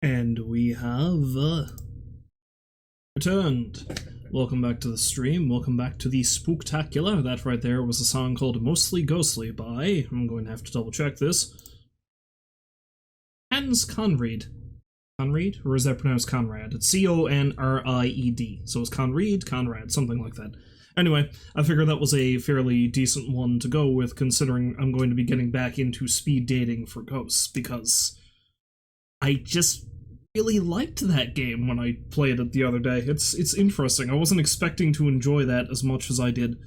And we have returned. Welcome back to the stream. Welcome back to the Spooktacular. That right there was a song called Mostly Ghostly by, I'm going to have to double check this, Hans Conried. Conried? Or is that pronounced Conrad? It's C-O-N-R-I-E-D. So it's Conrad, something like that. Anyway, I figured that was a fairly decent one to go with, considering I'm going to be getting back into speed dating for ghosts, because I just really liked that game when I played it the other day. It's interesting. I wasn't expecting to enjoy that as much as I did.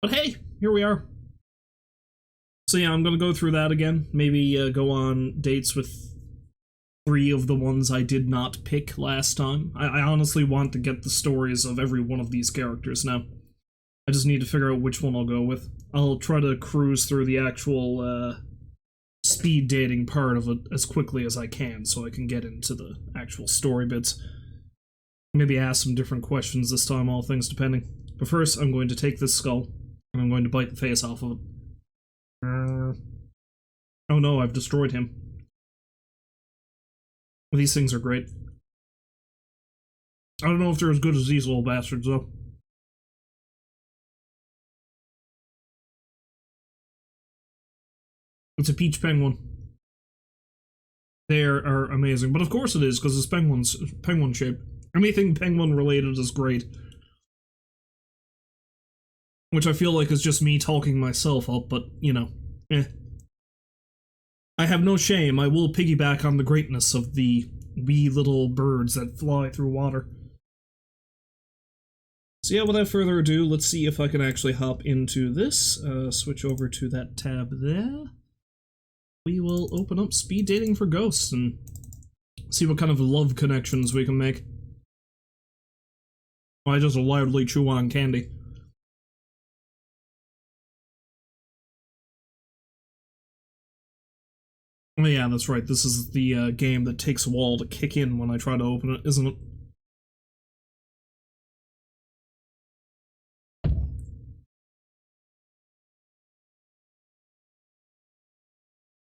But hey, here we are. So yeah, I'm gonna go through that again. Maybe go on dates with 3 of the ones I did not pick last time. I honestly want to get the stories of every one of these characters now. I just need to figure out which one I'll go with. I'll try to cruise through the actual, speed dating part of it as quickly as I can, so I can get into the actual story bits. Maybe ask some different questions this time, all things depending. But first, I'm going to take this skull, and I'm going to bite the face off of it. Oh no, I've destroyed him. These things are great. I don't know if they're as good as these little bastards, though. It's a peach penguin. They are amazing, but of course it is, because it's penguin shape. Anything penguin related is great. Which I feel like is just me talking myself up, but, you know, eh. I have no shame. I will piggyback on the greatness of the wee little birds that fly through water. So yeah, without further ado, let's see if I can actually hop into this. Switch over to that tab there. We will open up speed dating for ghosts and see what kind of love connections we can make. I just loudly chew on candy. Oh yeah, that's right. This is the game that takes a while to kick in when I try to open it, isn't it?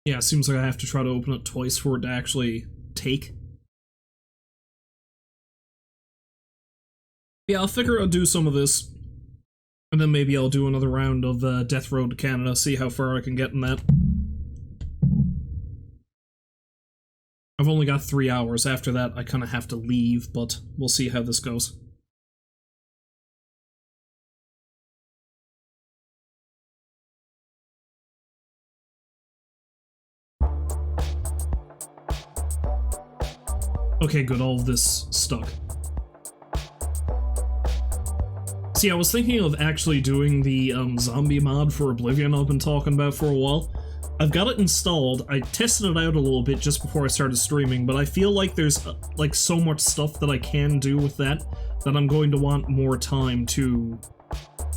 Yeah, it seems like I have to try to open it twice for it to actually take. Yeah, I'll figure I'll do some of this. And then maybe I'll do another round of Death Road to Canada, see how far I can get in that. I've only got 3 hours. After that, I kind of have to leave, but we'll see how this goes. Okay, good, all of this stuck. See, I was thinking of actually doing the zombie mod for Oblivion I've been talking about for a while. I've got it installed. I tested it out a little bit just before I started streaming, but I feel like there's like so much stuff that I can do with that I'm going to want more time to,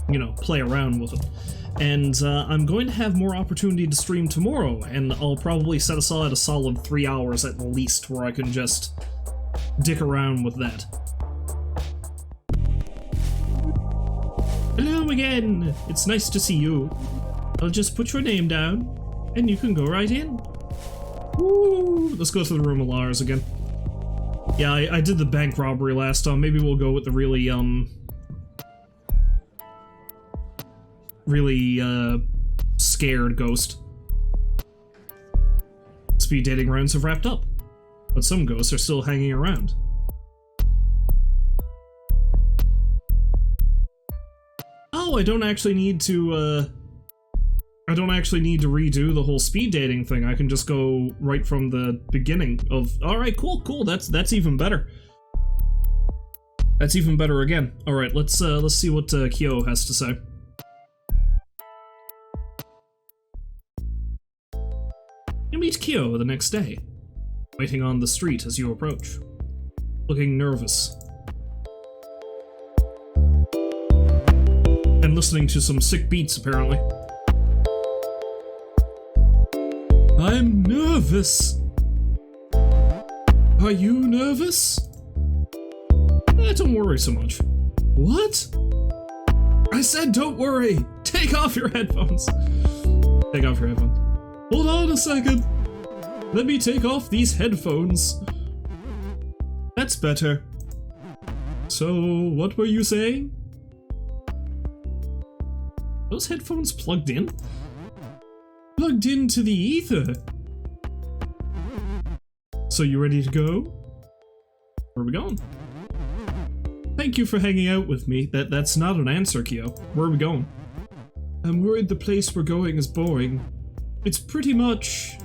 you know, play around with it. And I'm going to have more opportunity to stream tomorrow, and I'll probably set aside a solid 3 hours at least where I can just dick around with that. Hello again! It's nice to see you. I'll just put your name down, and you can go right in. Woo! Let's go to the room of Lars again. Yeah, I did the bank robbery last time. Maybe we'll go with the really, scared ghost. Speed dating rounds have wrapped up, but some ghosts are still hanging around. Oh, I don't actually need to redo the whole speed dating thing. I can just go right from the beginning of... Alright, cool, that's even better. That's even better again. Alright, let's see what Kyo has to say. You meet Kyo the next day, waiting on the street as you approach, looking nervous. And listening to some sick beats, apparently. I'm nervous. Are you nervous? Don't worry so much. What? I said don't worry. Take off your headphones. Take off your headphones. Hold on a second. Let me take off these headphones. That's better. So, what were you saying? Those headphones plugged in? Plugged into the ether. So you ready to go? Where are we going? Thank you for hanging out with me. That's not an answer, Kyo. Where are we going? I'm worried the place we're going is boring. It's pretty much,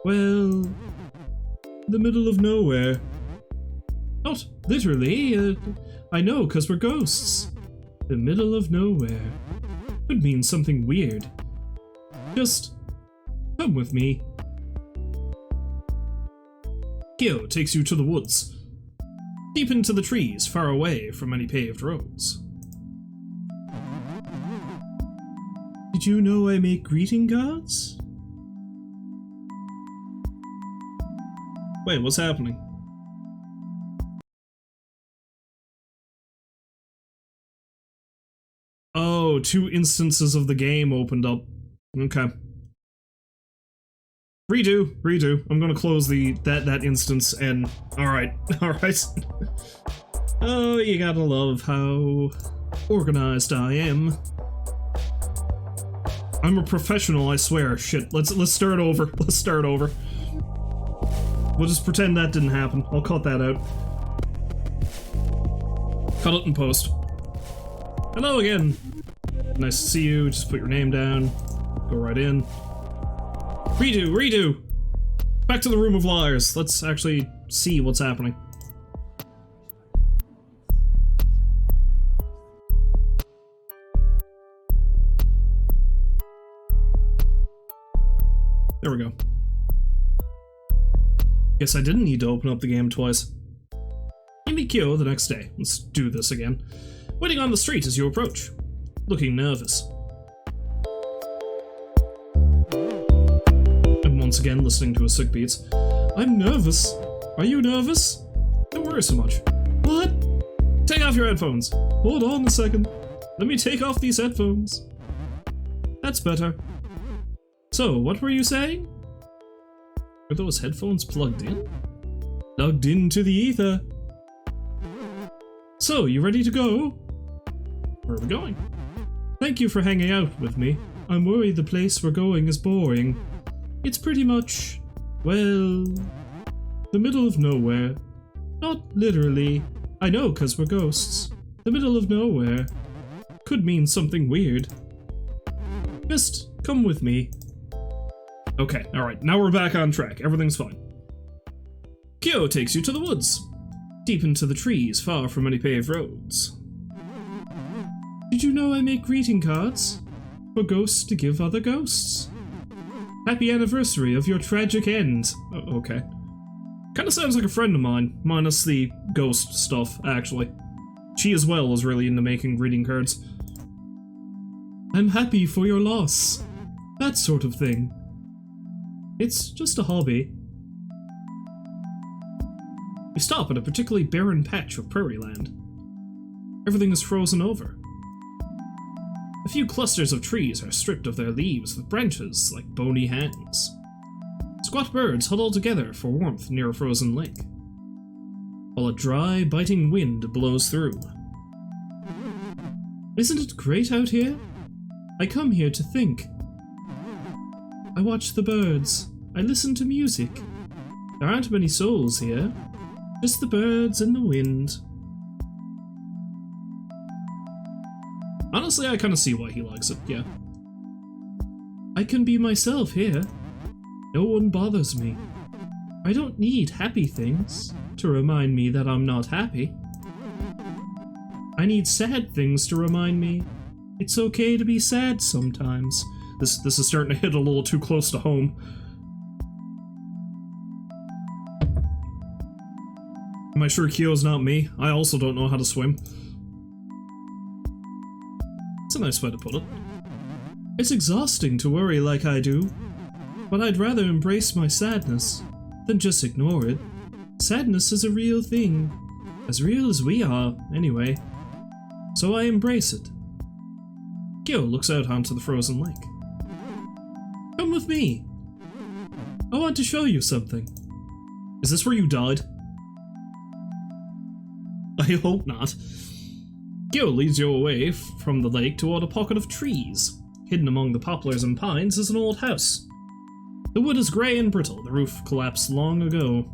well, the middle of nowhere. Not literally, I know, 'cause we're ghosts. The middle of nowhere. Could mean something weird. Just come with me. Kyo takes you to the woods, deep into the trees, far away from any paved roads. Did you know I make greeting cards? Wait, what's happening? Oh, 2 instances of the game opened up. Okay. Redo. I'm gonna close that instance and alright. Oh, you gotta love how organized I am. I'm a professional, I swear. Shit, let's start over. Let's start over. We'll just pretend that didn't happen. I'll cut that out. Cut it in post. Hello again. Nice to see you. Just put your name down. Go right in. Redo! Back to the room of liars. Let's actually see what's happening. There we go. Guess I didn't need to open up the game twice. You meet Kyo the next day. Let's do this again. Waiting on the street as you approach. Looking nervous. Once again, listening to his sick beats. I'm nervous. Are you nervous? Don't worry so much. What? Take off your headphones. Hold on a second. Let me take off these headphones. That's better. So, what were you saying? Were those headphones plugged in? Plugged into the ether. So, you ready to go? Where are we going? Thank you for hanging out with me. I'm worried the place we're going is boring. It's pretty much, well, the middle of nowhere. Not literally. I know, 'cause we're ghosts. The middle of nowhere. Could mean something weird. Just come with me. Okay, alright, now we're back on track. Everything's fine. Kyo takes you to the woods, deep into the trees, far from any paved roads. Did you know I make greeting cards? For ghosts to give other ghosts? Happy anniversary of your tragic end. Oh, okay. Kinda sounds like a friend of mine, minus the ghost stuff, actually. She as well is really into making greeting cards. I'm happy for your loss. That sort of thing. It's just a hobby. We stop at a particularly barren patch of prairie land. Everything is frozen over. A few clusters of trees are stripped of their leaves with branches like bony hands. Squat birds huddle together for warmth near a frozen lake, while a dry, biting wind blows through. Isn't it great out here? I come here to think. I watch the birds. I listen to music. There aren't many souls here, just the birds and the wind. Honestly, I kind of see why he likes it, yeah. I can be myself here. No one bothers me. I don't need happy things to remind me that I'm not happy. I need sad things to remind me it's okay to be sad sometimes. This is starting to hit a little too close to home. Am I sure Kyo's not me? I also don't know how to swim. It's a nice way to put it. It's exhausting to worry like I do, but I'd rather embrace my sadness than just ignore it. Sadness is a real thing, as real as we are, anyway. So I embrace it. Kyo looks out onto the frozen lake. Come with me. I want to show you something. Is this where you died? I hope not. Kyo leads you away from the lake toward a pocket of trees. Hidden among the poplars and pines is an old house. The wood is grey and brittle, the roof collapsed long ago.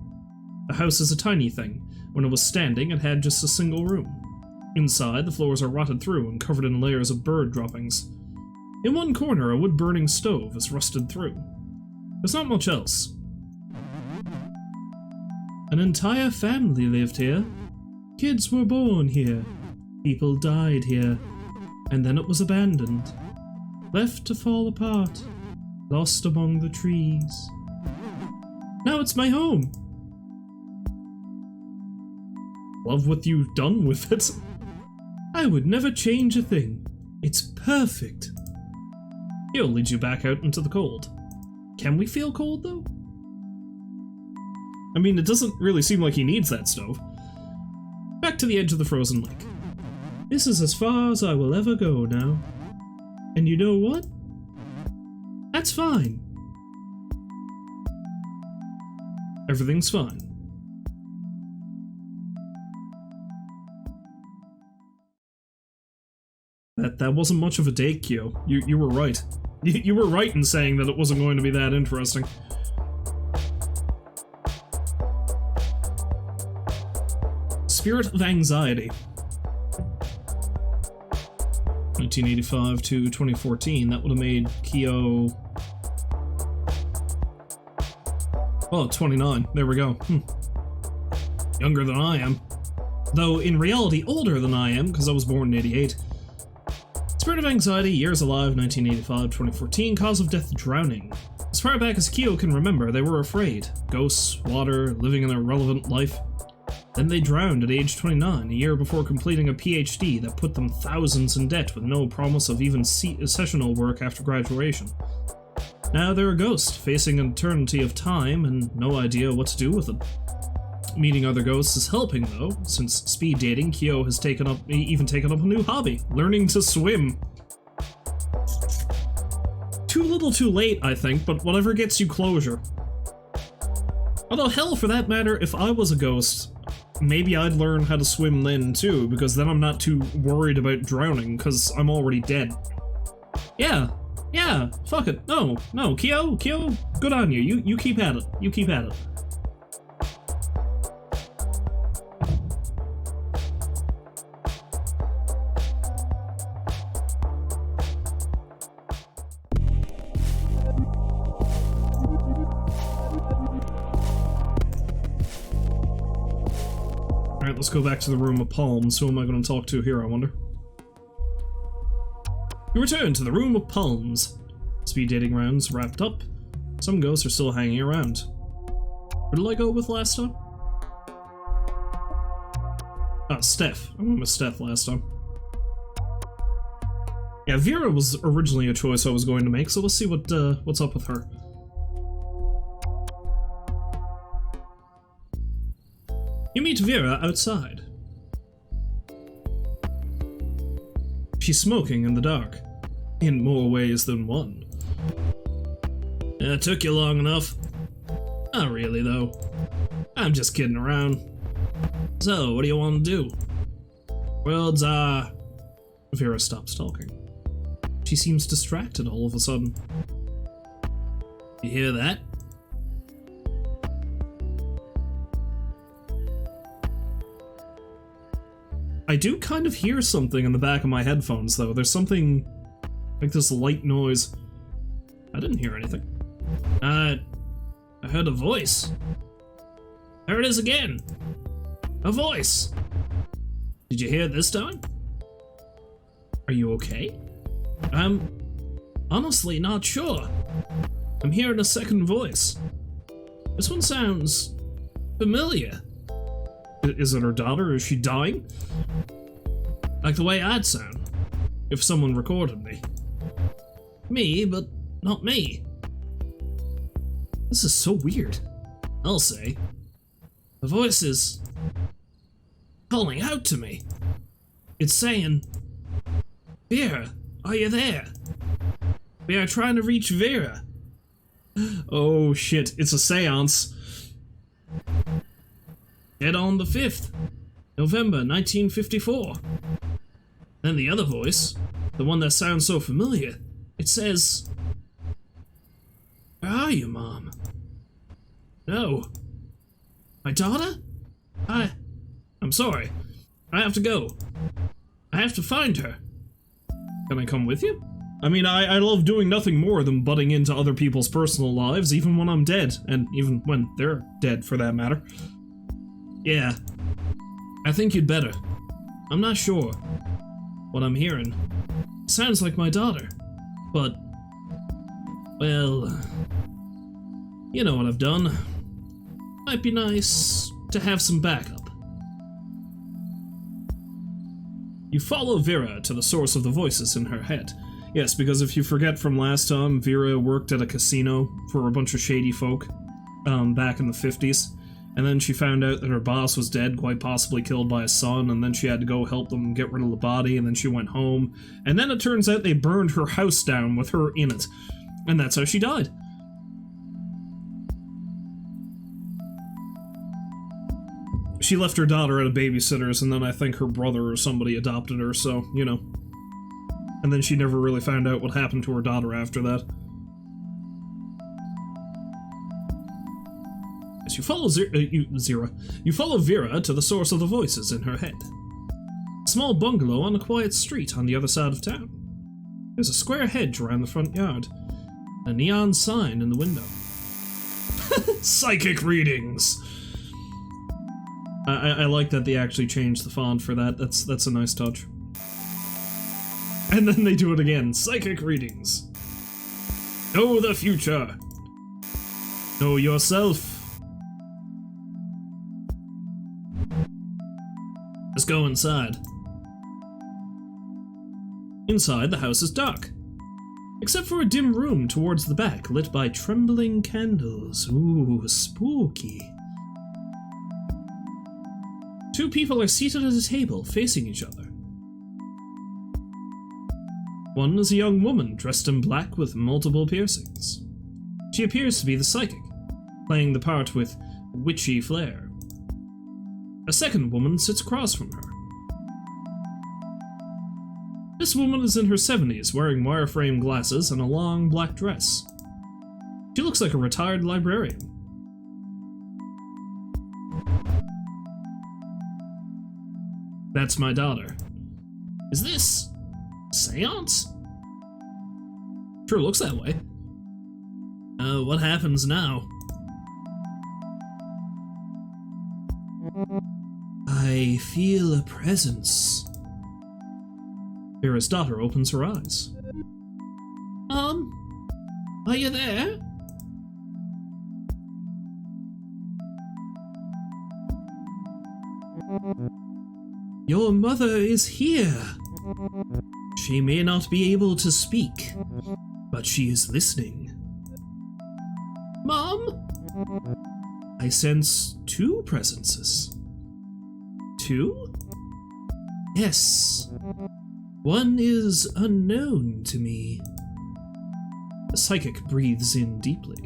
The house is a tiny thing. When it was standing, it had just a single room. Inside, the floors are rotted through and covered in layers of bird droppings. In one corner, a wood-burning stove is rusted through. There's not much else. An entire family lived here. Kids were born here. People died here. And then it was abandoned. Left to fall apart. Lost among the trees. Now it's my home. Love what you've done with it. I would never change a thing. It's perfect. He'll lead you back out into the cold. Can we feel cold, though? I mean, it doesn't really seem like he needs that stove. Back to the edge of the frozen lake. This is as far as I will ever go now. And you know what? That's fine. Everything's fine. That wasn't much of a date, Kyo. You were right. You were right in saying that it wasn't going to be that interesting. Spirit of Anxiety. 1985 to 2014, that would have made Kyo... Oh, 29. There we go. Younger than I am. Though, in reality, older than I am, because I was born in 88. Spirit of Anxiety, Years Alive, 1985-2014, Cause of Death, Drowning. As far back as Kyo can remember, they were afraid. Ghosts, water, living an irrelevant life. Then they drowned at age 29, a year before completing a PhD that put them thousands in debt with no promise of even sessional work after graduation. Now they're a ghost, facing an eternity of time and no idea what to do with it. Meeting other ghosts is helping, though. Since speed dating, Kyo has even taken up a new hobby, learning to swim. Too little too late, I think, but whatever gets you closure. Although, hell, for that matter, if I was a ghost, maybe I'd learn how to swim then, too, because then I'm not too worried about drowning, because I'm already dead. Yeah, fuck it. No, Kyo, good on you. You keep at it. You keep at it. Alright, let's go back to the Room of Palms. Who am I going to talk to here, I wonder? You return to the Room of Palms. Speed dating rounds wrapped up. Some ghosts are still hanging around. Who did I go with last time? Steph. I went with Steph last time. Yeah, Vera was originally a choice I was going to make, so let's see what's up with her. You meet Vera outside. She's smoking in the dark, in more ways than one. It took you long enough. Not really, though. I'm just kidding around. So, what do you want to do? World's, Vera stops talking. She seems distracted all of a sudden. You hear that? I do kind of hear something in the back of my headphones, though. There's something like this light noise. I didn't hear anything. I heard a voice. There it is again. A voice. Did you hear it this time? Are you okay? I'm honestly not sure. I'm hearing a second voice. This one sounds familiar. Is it her daughter? Is she dying? Like the way I'd sound if someone recorded me. Me, but not me. This is so weird. I'll say. The voice is calling out to me. It's saying, Vera, are you there? We are trying to reach Vera. Oh shit, it's a seance. Dead on the 5th. November 1954. Then the other voice, the one that sounds so familiar, it says, "Where are you, Mom?" No. My daughter? I'm sorry. I have to go. I have to find her. Can I come with you? I mean, I love doing nothing more than butting into other people's personal lives, even when I'm dead, and even when they're dead, for that matter. Yeah. I think you'd better. I'm not sure. What I'm hearing sounds like my daughter, but, well, you know what I've done. Might be nice to have some backup. You follow Vera to the source of the voices in her head. Yes, because if you forget from last time, Vera worked at a casino for a bunch of shady folk back in the 50s. And then she found out that her boss was dead, quite possibly killed by his son, and then she had to go help them get rid of the body, and then she went home. And then it turns out they burned her house down with her in it. And that's how she died. She left her daughter at a babysitter's, and then I think her brother or somebody adopted her, so, you know. And then she never really found out what happened to her daughter after that. As you follow you follow Vera to the source of the voices in her head. A small bungalow on a quiet street on the other side of town. There's a square hedge around the front yard. A neon sign in the window. Psychic readings! I like that they actually changed the font for that. That's a nice touch. And then they do it again. Psychic readings. Know the future. Know yourself. Let's go inside. Inside, the house is dark. Except for a dim room towards the back, lit by trembling candles. Ooh, spooky. Two people are seated at a table, facing each other. One is a young woman dressed in black with multiple piercings. She appears to be the psychic, playing the part with witchy flair. A second woman sits across from her. This woman is in her 70s, wearing wireframe glasses and a long black dress. She looks like a retired librarian. That's my daughter. Is this a seance? Sure looks that way. What happens now? I feel a presence. Vera's daughter opens her eyes. Are you there? Your mother is here. She may not be able to speak, but she is listening. Mom? I sense two presences. Two? Yes. One is unknown to me. The psychic breathes in deeply.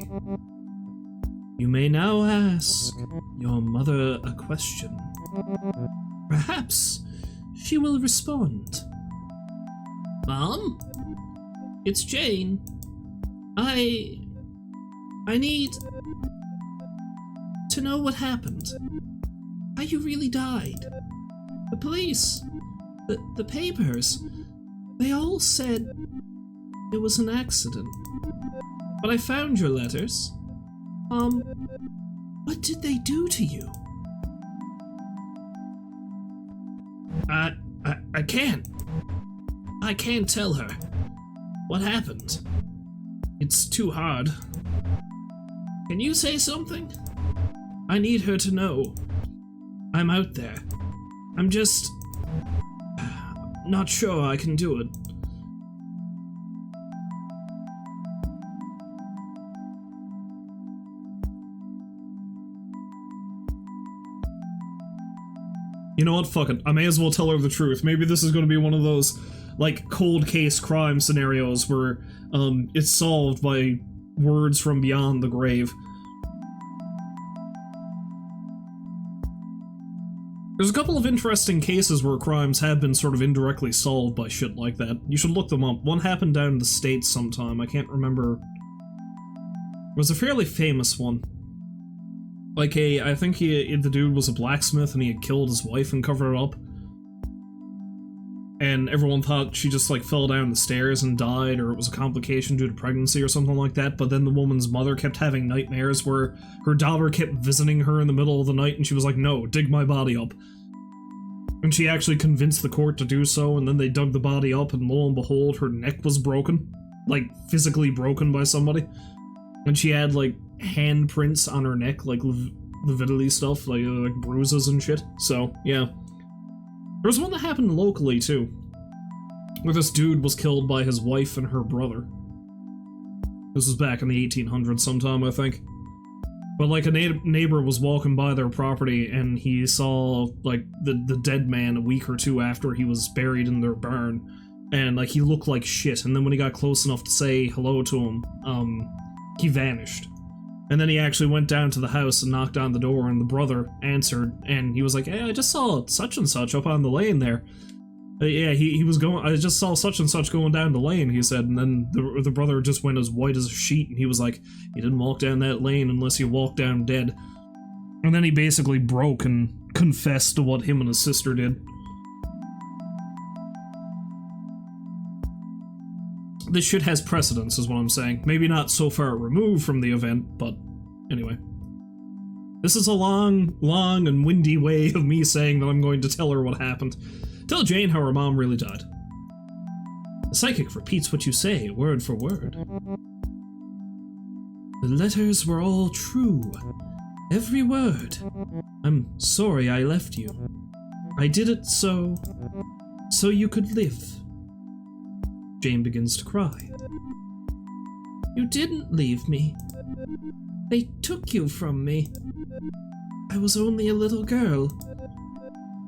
You may now ask your mother a question. Perhaps she will respond. Mom? It's Jane. I need to know what happened. How you really died. The police, the papers, they all said it was an accident. But I found your letters. What did they do to you? I can't. I can't tell her what happened. It's too hard. Can you say something? I need her to know. I'm out there. I'm just not sure I can do it. You know what? Fuck it. I may as well tell her the truth. Maybe this is going to be one of those, like, cold case crime scenarios where, it's solved by words from beyond the grave. There's a couple of interesting cases where crimes have been sort of indirectly solved by shit like that. You should look them up. One happened down in the States sometime, I can't remember. It was a fairly famous one. Like I think the dude was a blacksmith and he had killed his wife and covered it up. And everyone thought she just like fell down the stairs and died, or it was a complication due to pregnancy or something like that, but then the woman's mother kept having nightmares where her daughter kept visiting her in the middle of the night and she was like, no, dig my body up. And she actually convinced the court to do so, and then they dug the body up and lo and behold, her neck was broken. Like, physically broken by somebody. And she had like handprints on her neck, like lividity stuff, like bruises and shit. So, yeah. There was one that happened locally, too, where this dude was killed by his wife and her brother. This was back in the 1800s sometime, I think. But, like, a neighbor was walking by their property, and he saw, like, the dead man a week or two after he was buried in their barn, and, like, he looked like shit, and then when he got close enough to say hello to him, he vanished. And then he actually went down to the house and knocked on the door, and the brother answered, and he was like, hey, I just saw such and such up on the lane there. Yeah, he was going, I just saw such and such going down the lane, he said, and then the brother just went as white as a sheet, and he was like, you didn't walk down that lane unless you walked down dead. And then he basically broke and confessed to what him and his sister did. This shit has precedence, is what I'm saying. Maybe not so far removed from the event, but anyway. This is a long, long and windy way of me saying that I'm going to tell her what happened. Tell Jane how her mom really died. The psychic repeats what you say, word for word. The letters were all true. Every word. I'm sorry I left you. I did it so you could live. Jane begins to cry. You didn't leave me. They took you from me. I was only a little girl.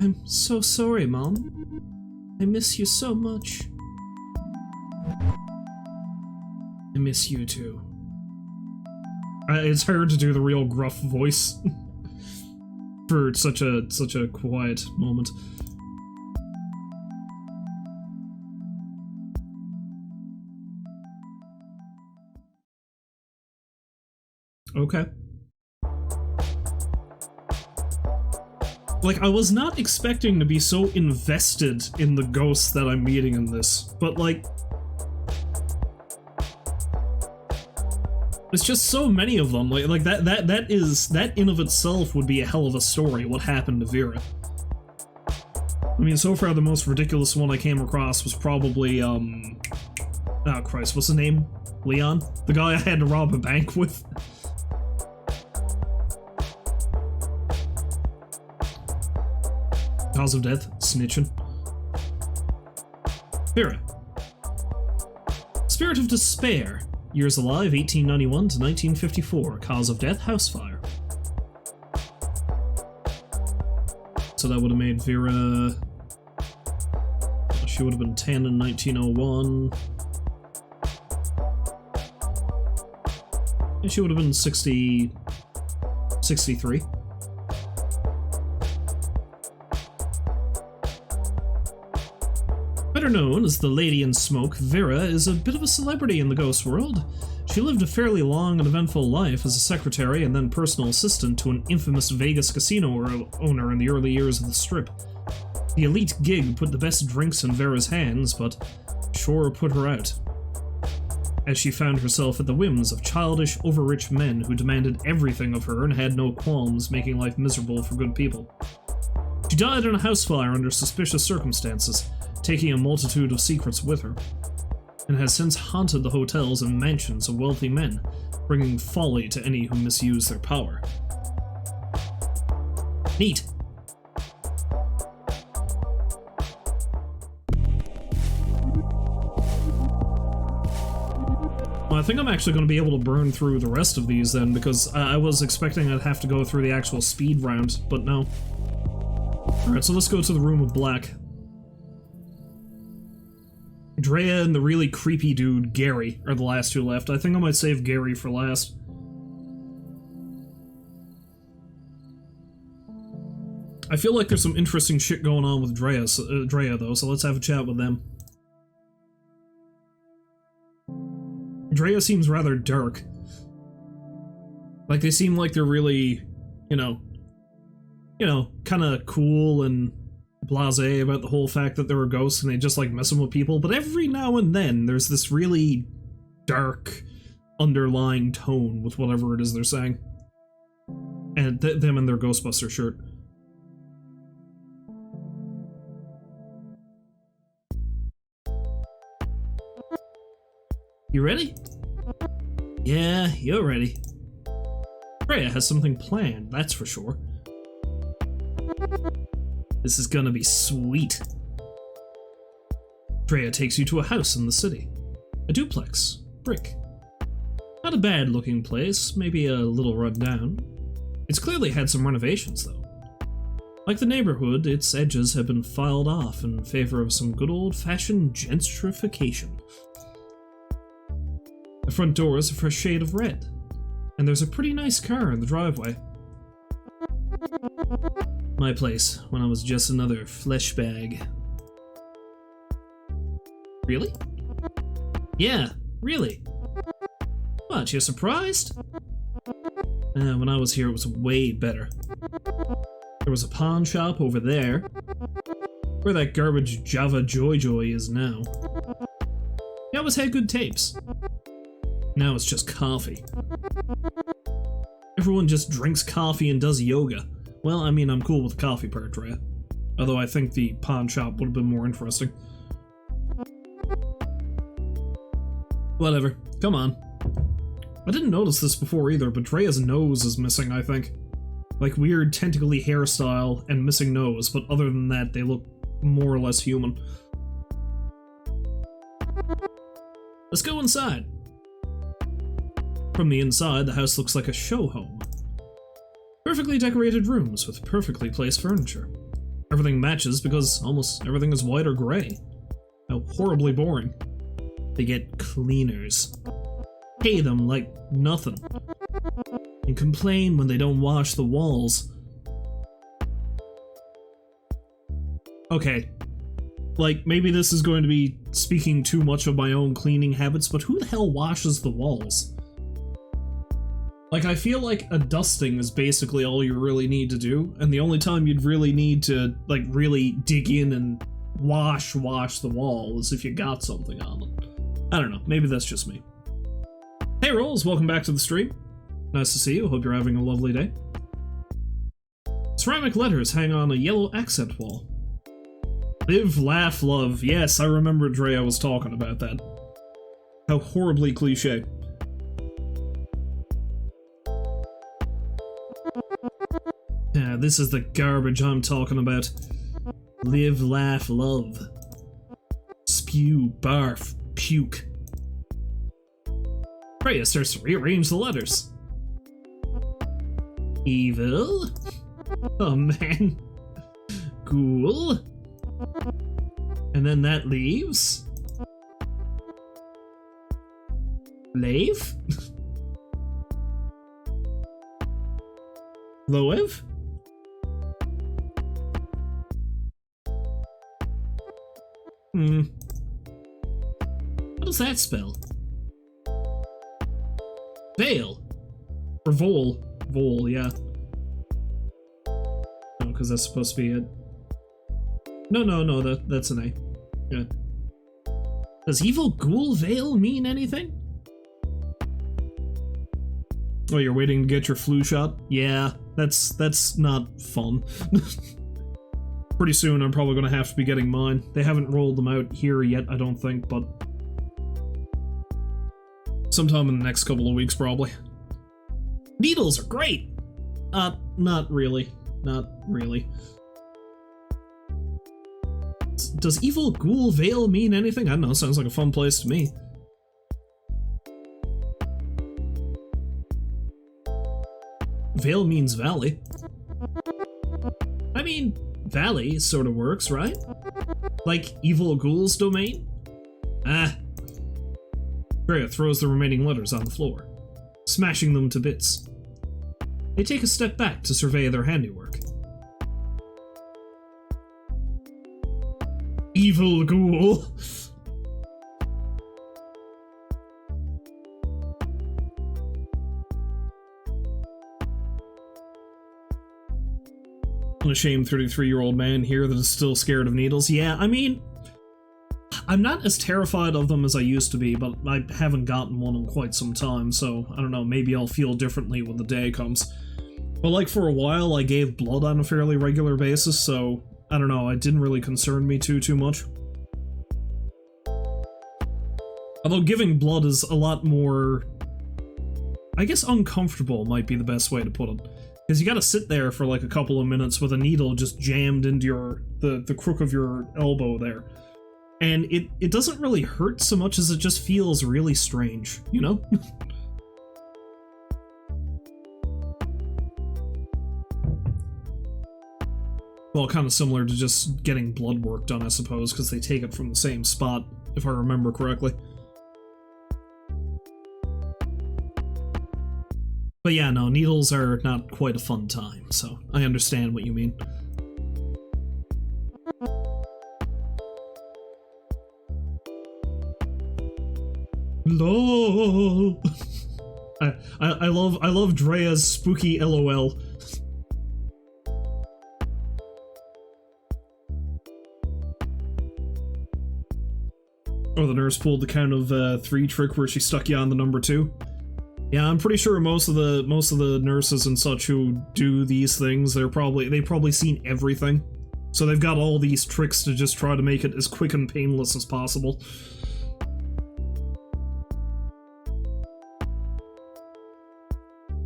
I'm so sorry, Mom. I miss you so much. I miss you too. It's hard to do the real gruff voice for such a quiet moment. Okay. Like, I was not expecting to be so invested in the ghosts that I'm meeting in this, but like, it's just so many of them. Like that in of itself would be a hell of a story, what happened to Vera. I mean, so far the most ridiculous one I came across was probably, oh Christ, what's his name? Leon? The guy I had to rob a bank with? Cause of death? Snitching. Vera. Spirit of Despair. Years alive, 1891 to 1954. Cause of death, house fire. So that would have made Vera... She would have been 10 in 1901. And she would have been 63. Better known as the Lady in Smoke, Vera is a bit of a celebrity in the ghost world. She lived a fairly long and eventful life as a secretary and then personal assistant to an infamous Vegas casino owner in the early years of the Strip. The elite gig put the best drinks in Vera's hands, but sure put her out, as she found herself at the whims of childish, overrich men who demanded everything of her and had no qualms making life miserable for good people. She died in a house fire under suspicious circumstances, taking a multitude of secrets with her, and has since haunted the hotels and mansions of wealthy men, bringing folly to any who misuse their power. Neat. Well, I think I'm actually going to be able to burn through the rest of these then, because I was expecting I'd have to go through the actual speed round, but no. Alright, so let's go to the Room of Black. Drea and the really creepy dude, Gary, are the last two left. I think I might save Gary for last. I feel like there's some interesting shit going on with Drea though, so let's have a chat with them. Drea seems rather dark. Like, they seem like they're really, you know, kind of cool and blasé about the whole fact that they're a ghost and they just like messing with people, but every now and then there's this really dark underlying tone with whatever it is they're saying. And them in their Ghostbuster shirt. You ready? Yeah, you're ready. Freya has something planned, that's for sure. This is gonna be sweet. Freya takes you to a house in the city. A duplex. Brick. Not a bad looking place, maybe a little run down. It's clearly had some renovations though. Like the neighborhood, its edges have been filed off in favor of some good old-fashioned gentrification. The front door is a fresh shade of red, and there's a pretty nice car in the driveway. My place, when I was just another flesh bag. Really? Yeah, really. What, you're surprised? When I was here, it was way better. There was a pawn shop over there, where that garbage Java Joy Joy is now. You always had good tapes. Now it's just coffee. Everyone just drinks coffee and does yoga. Well, I mean, I'm cool with the coffee part, Drea. Although I think the pawn shop would have been more interesting. Whatever. Come on. I didn't notice this before either, but Drea's nose is missing, I think. Like, weird tentacly hairstyle and missing nose, but other than that, they look more or less human. Let's go inside. From the inside, the house looks like a show home. Perfectly decorated rooms with perfectly placed furniture. Everything matches because almost everything is white or gray. How horribly boring. They get cleaners. Pay them like nothing. And complain when they don't wash the walls. Okay. Like, maybe this is going to be speaking too much of my own cleaning habits, but who the hell washes the walls? Like, I feel like a dusting is basically all you really need to do, and the only time you'd really need to, like, really dig in and wash the wall is if you got something on it. I don't know, maybe that's just me. Hey Rolls, welcome back to the stream. Nice to see you, hope you're having a lovely day. Ceramic letters hang on a yellow accent wall. Live, laugh, love. Yes, I remember Drea was talking about that. How horribly cliche. Yeah, this is the garbage I'm talking about. Live, laugh, love. Spew, barf, puke. Freya starts to rearrange the letters. Evil. Oh man. Ghoul. And then that leaves. Lave? Loev? What does that spell? Veil. Or Vol. Vol, yeah. No, because that's supposed to be it. No, that's an A. Yeah. Does evil ghoul veil mean anything? Oh, you're waiting to get your flu shot? Yeah, that's not fun. Pretty soon I'm probably gonna have to be getting mine. They haven't rolled them out here yet, I don't think, but sometime in the next couple of weeks, probably. Needles are great! Not really. Not really. Does evil ghoul veil mean anything? I don't know, sounds like a fun place to me. Vale means valley. I mean, valley sort of works, right? Like evil ghoul's domain? Ah. Freya throws the remaining letters on the floor, smashing them to bits. They take a step back to survey their handiwork. Evil ghoul. Unashamed 33-year-old man here that is still scared of needles. Yeah, I mean, I'm not as terrified of them as I used to be, but I haven't gotten one in quite some time, so I don't know, maybe I'll feel differently when the day comes. But like for a while, I gave blood on a fairly regular basis, so I don't know, it didn't really concern me too much. Although giving blood is a lot more, I guess uncomfortable might be the best way to put it. Because you gotta sit there for like a couple of minutes with a needle just jammed into the crook of your elbow there. And it doesn't really hurt so much as it just feels really strange, you know? Well, kind of similar to just getting blood work done, I suppose, because they take it from the same spot, if I remember correctly. But yeah, no, needles are not quite a fun time, so I understand what you mean. LOL. I love Drea's spooky LOL. Oh, the nurse pulled the count of 3 trick where she stuck you on the number 2. Yeah, I'm pretty sure most of the nurses and such who do these things, they've probably seen everything. So they've got all these tricks to just try to make it as quick and painless as possible.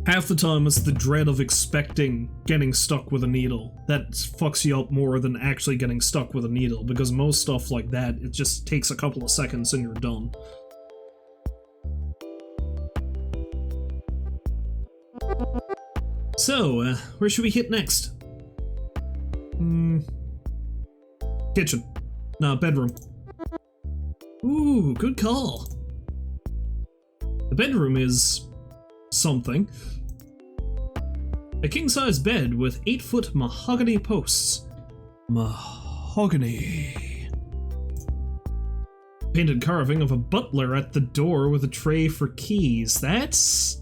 Half the time it's the dread of expecting getting stuck with a needle that fucks you up more than actually getting stuck with a needle, because most stuff like that, it just takes a couple of seconds and you're done. So, where should we hit next? Kitchen. No, bedroom. Ooh, good call. The bedroom is something. A king-size bed with 8-foot mahogany posts. Mahogany. Painted carving of a butler at the door with a tray for keys. That's...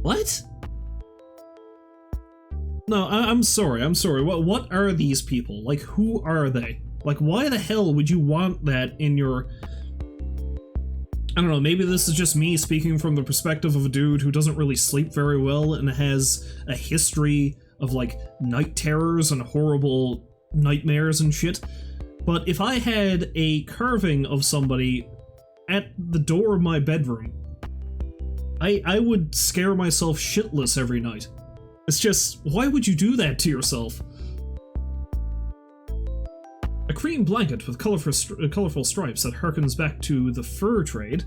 what? No, I'm sorry. What are these people? Like, who are they? Like, why the hell would you want that in your... I don't know, maybe this is just me speaking from the perspective of a dude who doesn't really sleep very well and has a history of, like, night terrors and horrible nightmares and shit. But if I had a carving of somebody at the door of my bedroom, I would scare myself shitless every night. It's just, why would you do that to yourself? A cream blanket with colorful stripes that harkens back to the fur trade.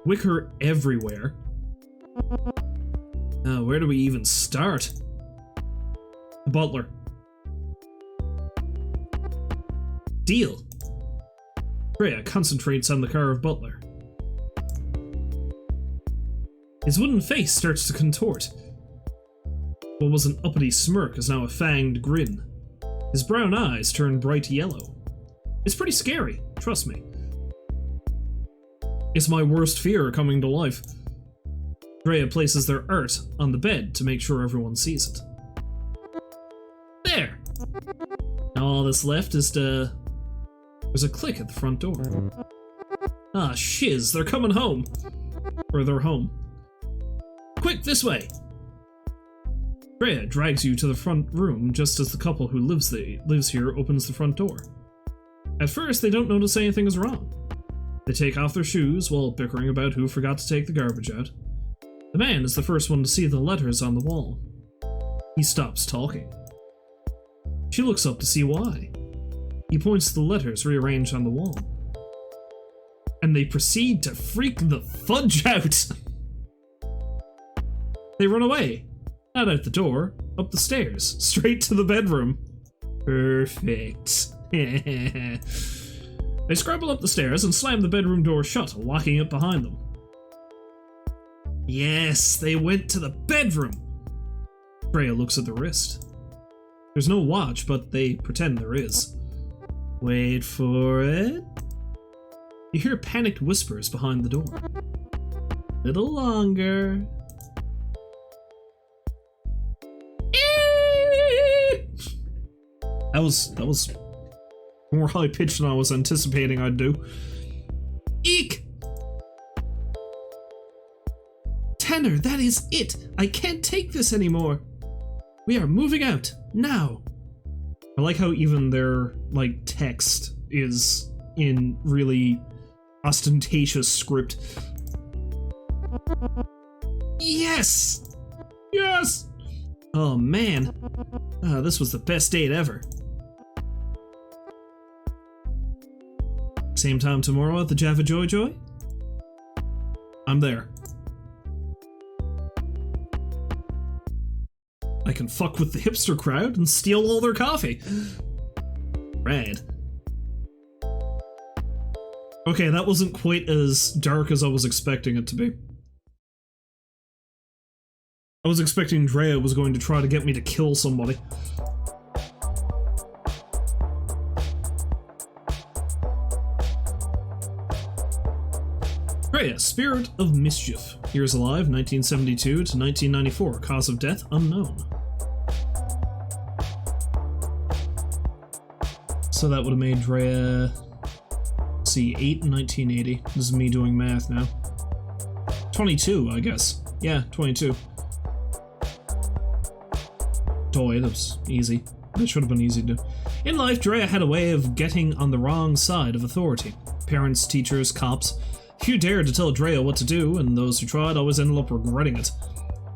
Wicker everywhere. Where do we even start? The butler. Deal. Freya concentrates on the carved butler. His wooden face starts to contort. What was an uppity smirk is now a fanged grin. His brown eyes turn bright yellow. It's pretty scary, trust me. It's my worst fear coming to life. Drea places their art on the bed to make sure everyone sees it. There! Now all that's left is to... There's a click at the front door. Ah, shiz, they're coming home. Or they're home. Quick, this way! Freya drags you to the front room just as the couple who lives here opens the front door. At first, they don't notice anything is wrong. They take off their shoes while bickering about who forgot to take the garbage out. The man is the first one to see the letters on the wall. He stops talking. She looks up to see why. He points to the letters rearranged on the wall. And they proceed to freak the fudge out! They run away. Not out the door, up the stairs, straight to the bedroom. Perfect. They scramble up the stairs and slam the bedroom door shut, locking it behind them. Yes, they went to the bedroom! Freya looks at the wrist. There's no watch, but they pretend there is. Wait for it. You hear panicked whispers behind the door. Little longer. That was more high-pitched than I was anticipating I'd do. Eek! Tanner, that is it! I can't take this anymore! We are moving out, now! I like how even their, like, text is in really ostentatious script. Yes! Yes! Oh man, this was the best date ever. Same time tomorrow at the Java Joy Joy? I'm there. I can fuck with the hipster crowd and steal all their coffee. Rad. Okay, that wasn't quite as dark as I was expecting it to be. I was expecting Drea was going to try to get me to kill somebody. Drea, Spirit of Mischief. Years alive, 1972 to 1994. Cause of death, unknown. So that would have made Drea... see, 8 in 1980. This is me doing math now. 22, I guess. Yeah, 22. Toy, that was easy. That should have been easy to do. In life, Drea had a way of getting on the wrong side of authority. Parents, teachers, cops. Few dared to tell Drea what to do, and those who tried always ended up regretting it.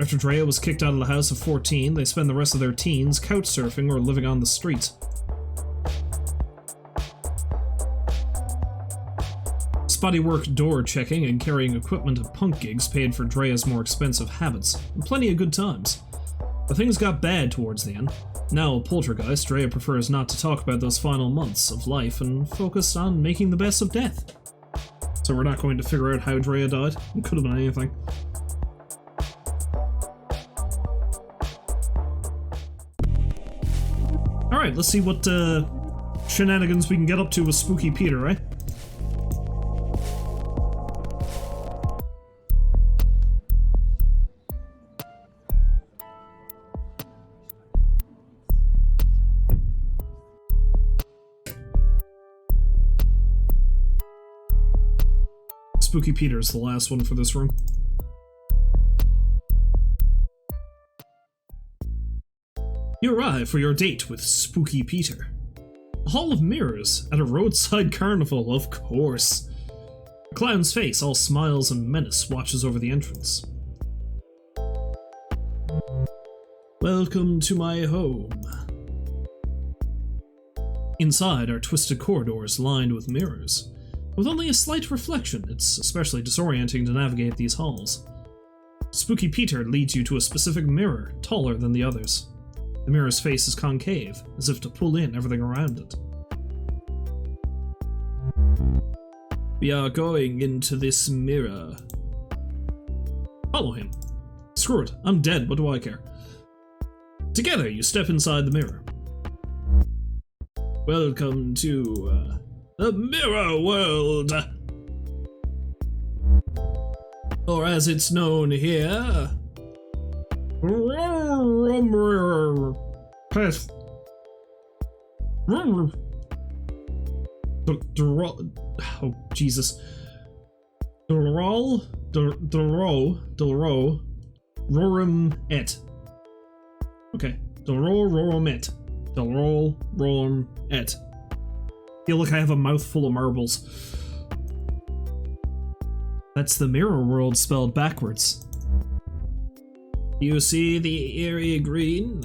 After Drea was kicked out of the house at 14, they spent the rest of their teens couch surfing or living on the street. Spotty work door checking and carrying equipment at punk gigs paid for Drea's more expensive habits, and plenty of good times. But things got bad towards the end. Now a poltergeist, Drea prefers not to talk about those final months of life and focus on making the best of death. So we're not going to figure out how Drea died. It could have been anything. Alright, let's see what shenanigans we can get up to with Spooky Peter, right? Spooky Peter's the last one for this room. You arrive for your date with Spooky Peter. A hall of mirrors at a roadside carnival, of course. A clown's face, all smiles and menace, watches over the entrance. Welcome to my home. Inside are twisted corridors lined with mirrors. With only a slight reflection, it's especially disorienting to navigate these halls. Spooky Peter leads you to a specific mirror, taller than the others. The mirror's face is concave, as if to pull in everything around it. We are going into this mirror. Follow him. Screw it, I'm dead, what do I care? Together, you step inside the mirror. Welcome to, the Mirror World! Or as it's known here... Pest. Oh, Jesus. Rorum et. Okay. Rorum et. Rorum et. Feel like I have a mouthful of marbles. That's the Mirror World spelled backwards. You see the eerie green?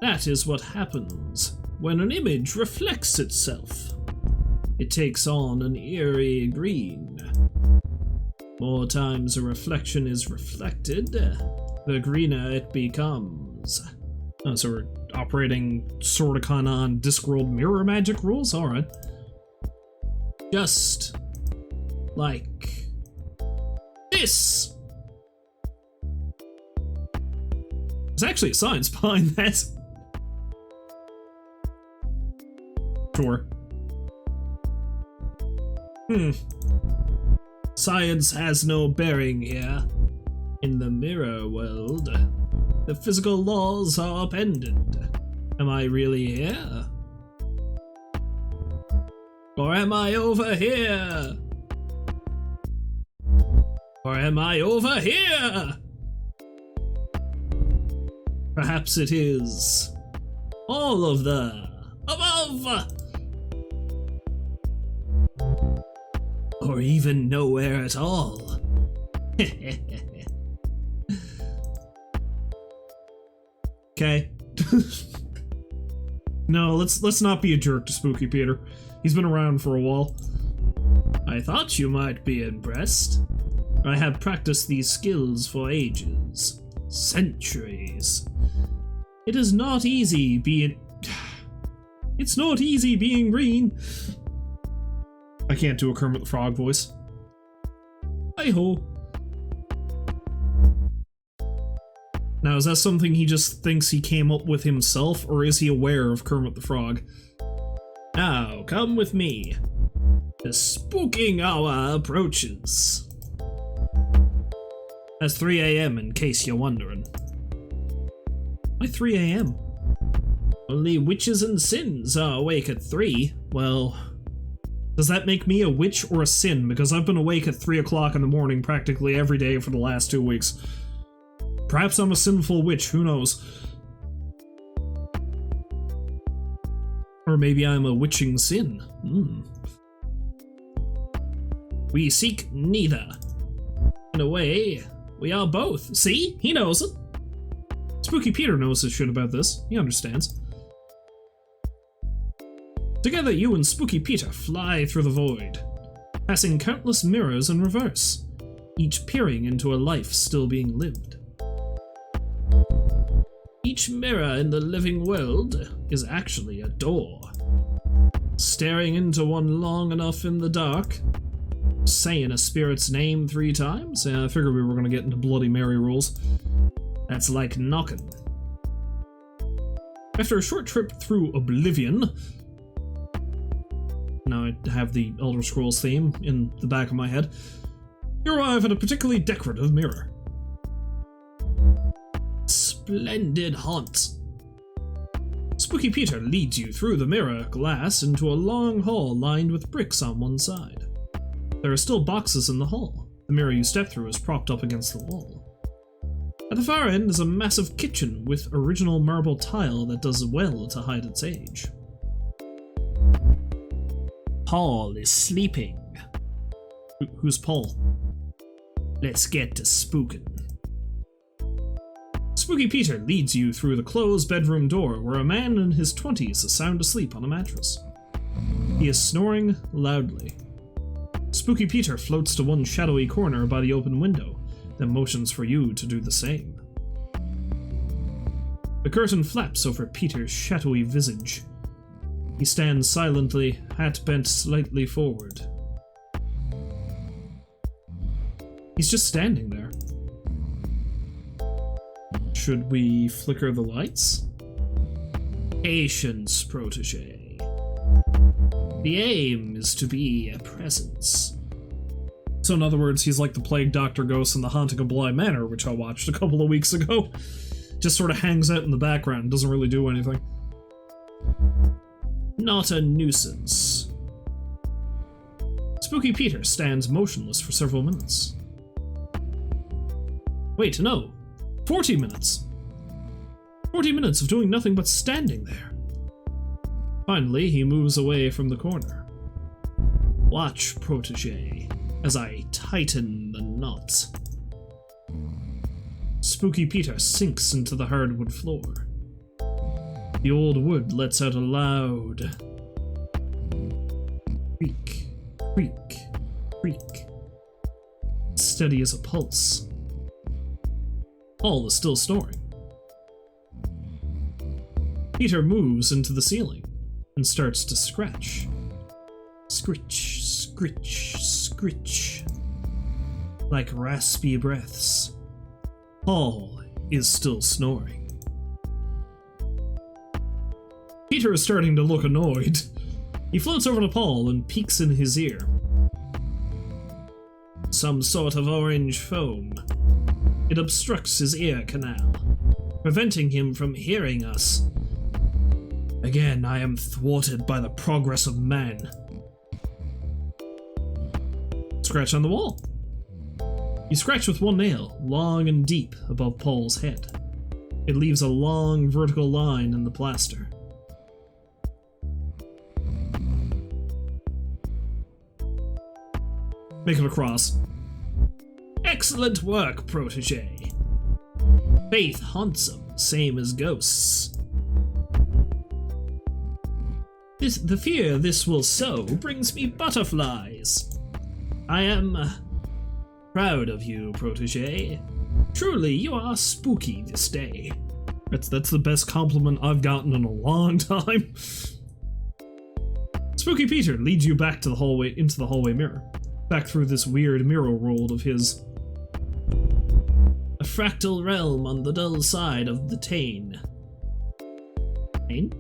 That is what happens when an image reflects itself. It takes on an eerie green. More times a reflection is reflected, the greener it becomes. Oh, so we're operating sorta kinda on Discworld mirror magic rules? Alright. Just like this. There's actually a science behind that. to her. Science has no bearing here. In the mirror world, the physical laws are upended. Am I really here? Or am I over here? Or am I over here? Perhaps it is all of the above. Or even nowhere at all. Okay. No, let's not be a jerk to Spooky Peter. He's been around for a while. I thought you might be impressed. I have practiced these skills for ages. Centuries. It is not easy being... It's not easy being green. I can't do a Kermit the Frog voice. Hi-ho. Now, is that something he just thinks he came up with himself, or is he aware of Kermit the Frog? Now, come with me. The spooking hour approaches. That's 3 a.m. in case you're wondering. Why 3 a.m.? Only witches and sins are awake at 3. Well, does that make me a witch or a sin? Because I've been awake at 3 o'clock in the morning practically every day for the last 2 weeks. Perhaps I'm a sinful witch, who knows? Or maybe I'm a witching sin. We seek neither. In a way, we are both. See? He knows it. Spooky Peter knows his shit about this. He understands. Together, you and Spooky Peter fly through the void, passing countless mirrors in reverse, each peering into a life still being lived. Each mirror in the living world is actually a door. Staring into one long enough in the dark, saying a spirit's name 3 times? Yeah, I figured we were going to get into Bloody Mary rules. That's like knocking. After a short trip through Oblivion... Now I have the Elder Scrolls theme in the back of my head. You arrive at a particularly decorative mirror. Splendid haunt. Spooky Peter leads you through the mirror glass into a long hall lined with bricks on one side. There are still boxes in the hall. The mirror you step through is propped up against the wall. At the far end is a massive kitchen with original marble tile that does well to hide its age. Paul is sleeping. Who's Paul? Let's get to spooking. Spooky Peter leads you through the closed bedroom door where a man in his 20s is sound asleep on a mattress. He is snoring loudly. Spooky Peter floats to one shadowy corner by the open window, then motions for you to do the same. The curtain flaps over Peter's shadowy visage. He stands silently, hat bent slightly forward. He's just standing there. Should we flicker the lights? Patience, protege. The aim is to be a presence. So in other words, he's like the Plague Doctor Ghost in The Haunting of Bly Manor, which I watched a couple of weeks ago. Just sort of hangs out in the background, doesn't really do anything. Not a nuisance. Spooky Peter stands motionless for several minutes. Wait, no. 40 minutes. 40 minutes of doing nothing but standing there. Finally, he moves away from the corner. Watch, protege, as I tighten the knot. Spooky Peter sinks into the hardwood floor. The old wood lets out a loud creak, creak, creak. Steady as a pulse. Paul is still snoring. Peter moves into the ceiling and starts to scratch. Scritch, scritch, scritch. Like raspy breaths. Paul is still snoring. Peter is starting to look annoyed. He floats over to Paul and peeks in his ear. Some sort of orange foam. It obstructs his ear canal, preventing him from hearing us. Again, I am thwarted by the progress of man. Scratch on the wall. You scratch with one nail, long and deep above Paul's head. It leaves a long vertical line in the plaster. Make it a cross. Excellent work, protege. Faith haunts them, same as ghosts. The fear this will sow brings me butterflies. I am proud of you, protege. Truly, you are spooky this day. That's the best compliment I've gotten in a long time. Spooky Peter leads you back to the hallway, into the hallway mirror. Back through this weird mirror world of his. A fractal realm on the dull side of the Tane. Tane?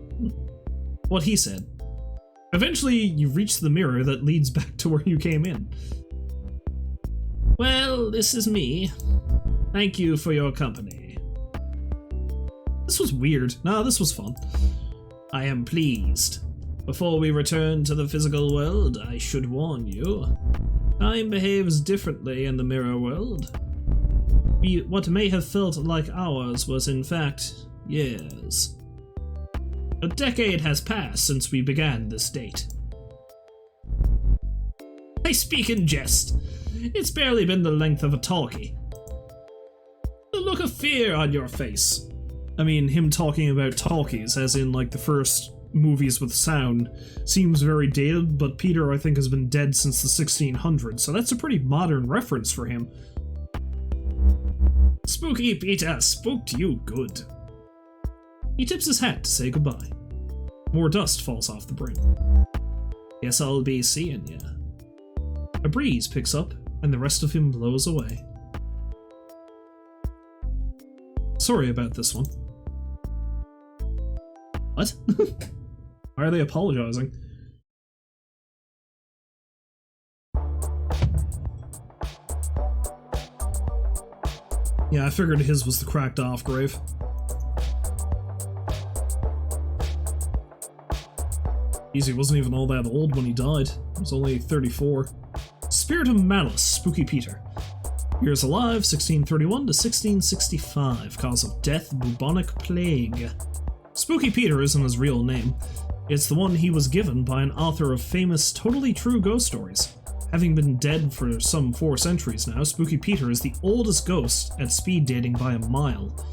What he said. Eventually, you reach the mirror that leads back to where you came in. Well, this is me. Thank you for your company. This was weird. Nah, this was fun. I am pleased. Before we return to the physical world, I should warn you. Time behaves differently in the mirror world. What may have felt like hours was in fact years. A decade has passed since we began this date. I speak in jest. It's barely been the length of a talkie. The look of fear on your face. I mean, him talking about talkies, as in like the first movies with sound, seems very dated, but Peter, I think, has been dead since the 1600s, so that's a pretty modern reference for him. Spooky Peter spooked you good. He tips his hat to say goodbye. More dust falls off the brim. Guess I'll be seeing ya. A breeze picks up, and the rest of him blows away. Sorry about this one. What? Why are they apologizing? Yeah, I figured his was the cracked off grave. Easy wasn't even all that old when he died. He was only 34. Spirit of Malice, Spooky Peter. Years alive, 1631 to 1665. Cause of death, bubonic plague. Spooky Peter isn't his real name. It's the one he was given by an author of famous, totally true ghost stories. Having been dead for some 4 centuries now, Spooky Peter is the oldest ghost at speed dating by a mile.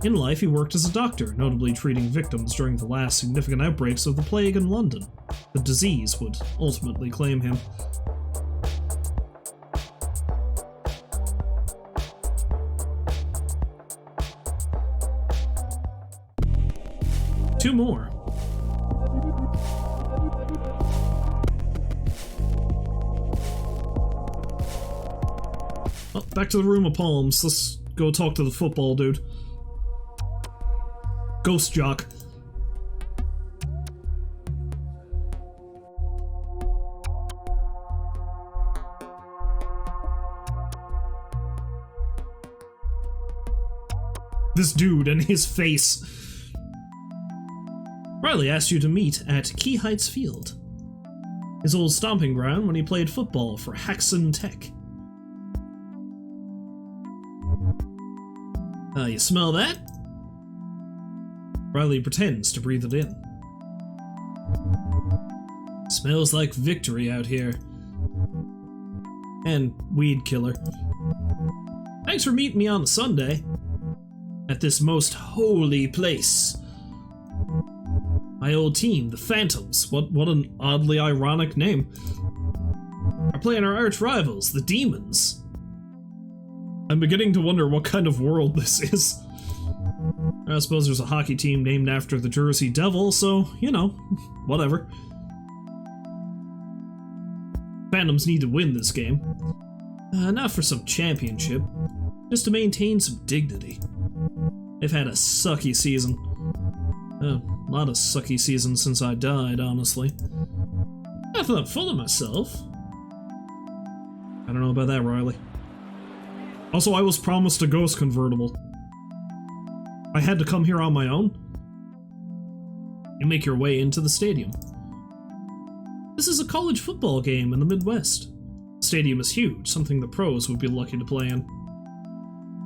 In life, he worked as a doctor, notably treating victims during the last significant outbreaks of the plague in London. The disease would ultimately claim him. Two more. Oh, back to the room of palms. Let's go talk to the football dude. Ghost jock. This dude and his face. Riley asked you to meet at Key Heights Field, his old stomping ground when he played football for Haxon Tech. You smell that? Riley pretends to breathe it in. Smells like victory out here. And weed killer. Thanks for meeting me on a Sunday. At this most holy place. My old team, the Phantoms. What an oddly ironic name. Are playing our arch rivals, the Demons. I'm beginning to wonder what kind of world this is. I suppose there's a hockey team named after the Jersey Devil, so, you know, whatever. Phantoms need to win this game. Not for some championship, just to maintain some dignity. They've had a sucky season. A lot of sucky seasons since I died, honestly. I thought full of myself. I don't know about that, Riley. Also, I was promised a ghost convertible. I had to come here on my own. You make your way into the stadium. This is a college football game in the Midwest. The stadium is huge, something the pros would be lucky to play in.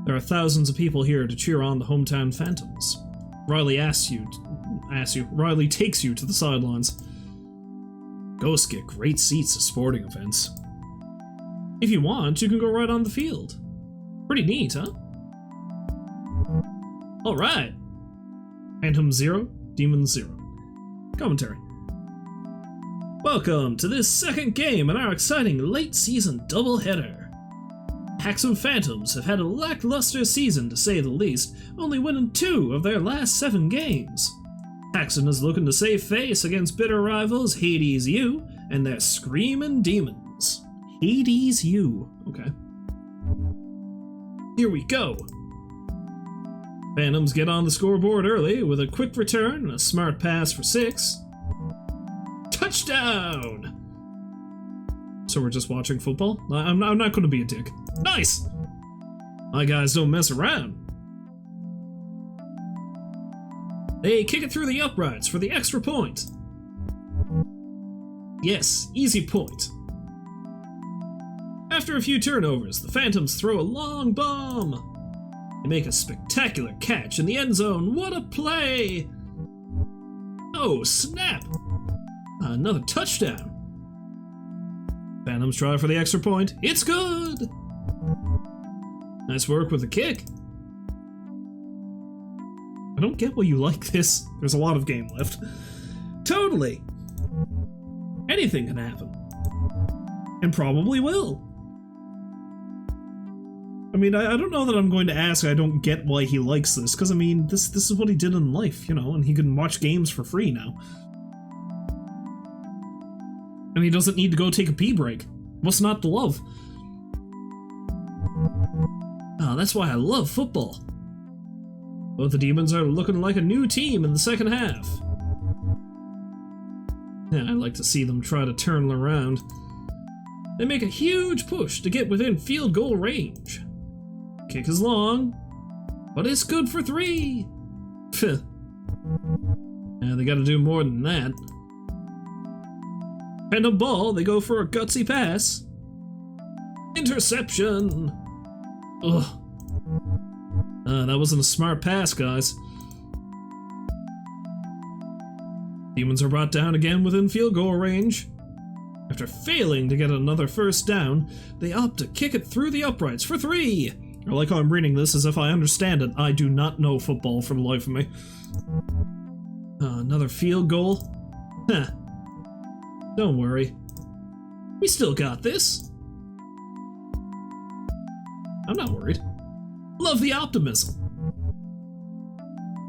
There are thousands of people here to cheer on the hometown Phantoms. Riley Riley takes you to the sidelines. Ghosts get great seats at sporting events. If you want, you can go right on the field. Pretty neat, huh? Alright. Phantom 0, Demon 0. Commentary. Welcome to this second game in our exciting late-season doubleheader. Hacks and Phantoms have had a lackluster season to say the least, only winning 2 of their last 7 games. Haxon is looking to save face against bitter rivals Hades U and their Screamin' Demons. Hades U. Okay. Here we go. Phantoms get on the scoreboard early with a quick return and a smart pass for 6. Touchdown! So we're just watching football? I'm not going to be a dick. Nice! My guys don't mess around. They kick it through the uprights for the extra point. Yes, easy point. After a few turnovers, the Phantoms throw a long bomb. They make a spectacular catch in the end zone. What a play! Oh, snap! Another touchdown. Phantoms try for the extra point. It's good! Nice work with the kick. I don't get why you like this. There's a lot of game left. Totally! Anything can happen. And probably will. I mean, I don't know that I'm going to ask I don't get why he likes this, because I mean, this is what he did in life, you know, and he can watch games for free now. And he doesn't need to go take a pee break. What's not to love? Oh, that's why I love football. Both the Demons are looking like a new team in the second half. Yeah, I'd like to see them try to turn around. They make a huge push to get within field goal range. Kick is long, but it's good for 3. Yeah, they gotta do more than that. And a ball, they go for a gutsy pass. Interception! Ugh. That wasn't a smart pass, guys. Demons are brought down again within field goal range. After failing to get another first down, they opt to kick it through the uprights for 3! I like how I'm reading this as if I understand it. I do not know football for the life of me. Another field goal? Huh. Don't worry. We still got this. I'm not worried. Love the optimism.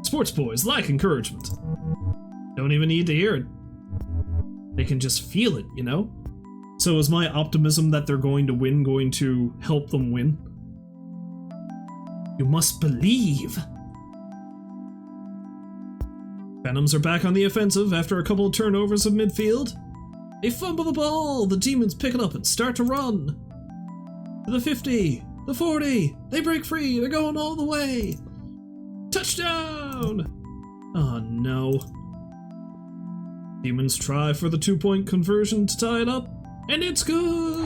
Sports boys like encouragement. Don't even need to hear it. They can just feel it, you know? So is my optimism that they're going to win going to help them win? You must believe. Phantoms are back on the offensive after a couple of turnovers of midfield. They fumble the ball, the Demons pick it up and start to run. To the 50, the 40, they break free, they're going all the way. Touchdown! Oh no. Demons try for the 2-point conversion to tie it up, and it's good!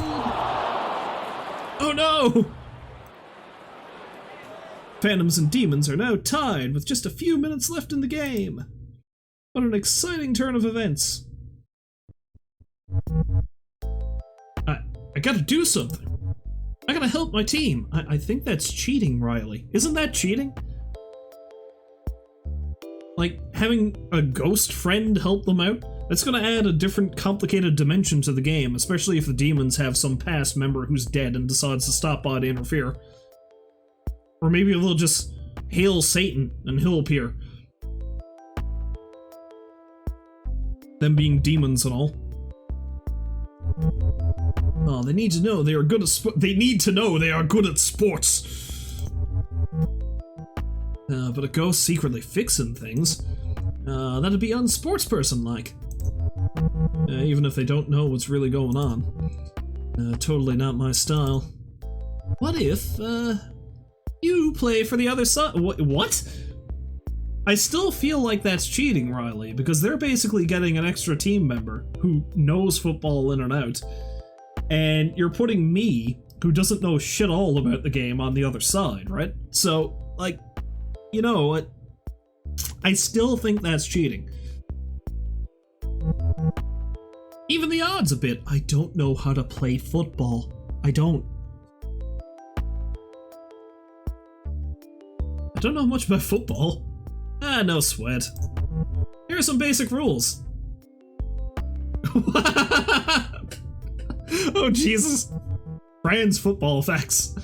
Oh no! Phantoms and Demons are now tied with just a few minutes left in the game. What an exciting turn of events. I gotta do something. I gotta help my team. I think that's cheating, Riley. Isn't that cheating? Like, having a ghost friend help them out? That's gonna add a different, complicated dimension to the game, especially if the Demons have some past member who's dead and decides to stop by to interfere. Or maybe they'll just hail Satan and he'll appear. Them being demons and all. Oh, they need to know they are good at they need to know they are good at sports. But a ghost secretly fixing things. That'd be unsportsperson-like. even if they don't know what's really going on. Totally not my style. What if, you play for the other side? What? I still feel like that's cheating, Riley, because they're basically getting an extra team member who knows football in and out, and you're putting me, who doesn't know shit all about the game, on the other side, right? So, like, you know what? I still think that's cheating. Even the odds a bit. I don't know how to play football. I don't know much about football. Ah, no sweat. Here are some basic rules. Oh, Jesus. Brian's football facts.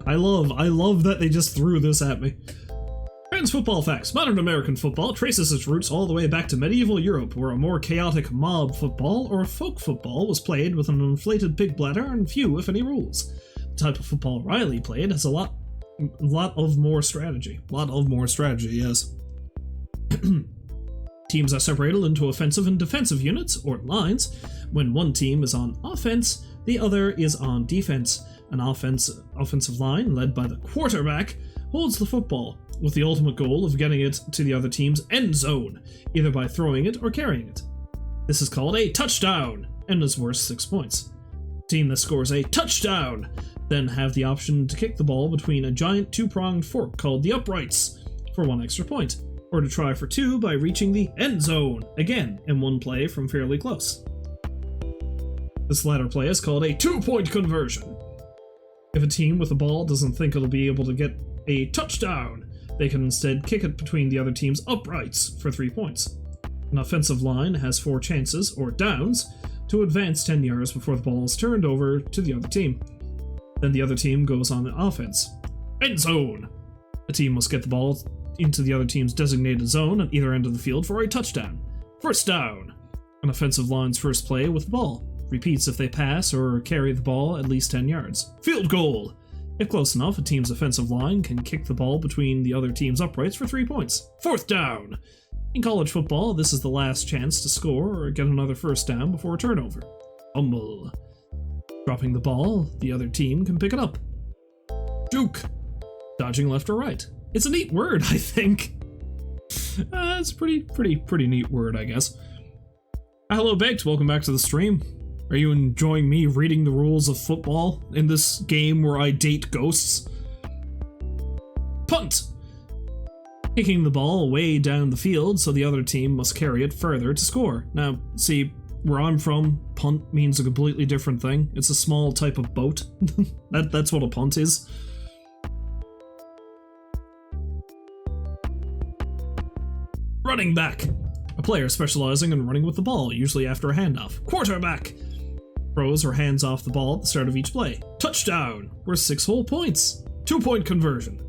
I love that they just threw this at me. Brian's football facts. Modern American football traces its roots all the way back to medieval Europe, where a more chaotic mob football or folk football was played with an inflated pig bladder and few, if any, rules. The type of football Riley played has a lot of more strategy. Yes. Teams are separated into offensive and defensive units, or lines. When one team is on offense, the other is on defense. An offensive line, led by the quarterback, holds the football, with the ultimate goal of getting it to the other team's end zone, either by throwing it or carrying it. This is called a touchdown, and is worth 6 points. The team that scores a touchdown then have the option to kick the ball between a giant two-pronged fork called the uprights for 1 extra point, or to try for 2 by reaching the end zone, again in one play from fairly close. This latter play is called a 2-point conversion. If a team with the ball doesn't think it'll be able to get a touchdown, they can instead kick it between the other team's uprights for 3 points. An offensive line has 4 chances, or downs, to advance 10 yards before the ball is turned over to the other team. Then the other team goes on the offense. End zone! A team must get the ball into the other team's designated zone at either end of the field for a touchdown. First down! An offensive line's first play with the ball. Repeats if they pass or carry the ball at least 10 yards. Field goal! If close enough, a team's offensive line can kick the ball between the other team's uprights for 3 points. Fourth down! In college football, this is the last chance to score or get another first down before a turnover. Fumble. Dropping the ball, the other team can pick it up. Juke. Dodging left or right. It's a neat word, I think. It's a pretty neat word, I guess. Hello, Baked. Welcome back to the stream. Are you enjoying me reading the rules of football in this game where I date ghosts? Punt! Kicking the ball way down the field so the other team must carry it further to score. Now, see, where I'm from, punt means a completely different thing. It's a small type of boat. That's what a punt is. Running back! A player specializing in running with the ball, usually after a handoff. Quarterback! Throws or hands off the ball at the start of each play. Touchdown! Worth 6 whole points. 2-point conversion.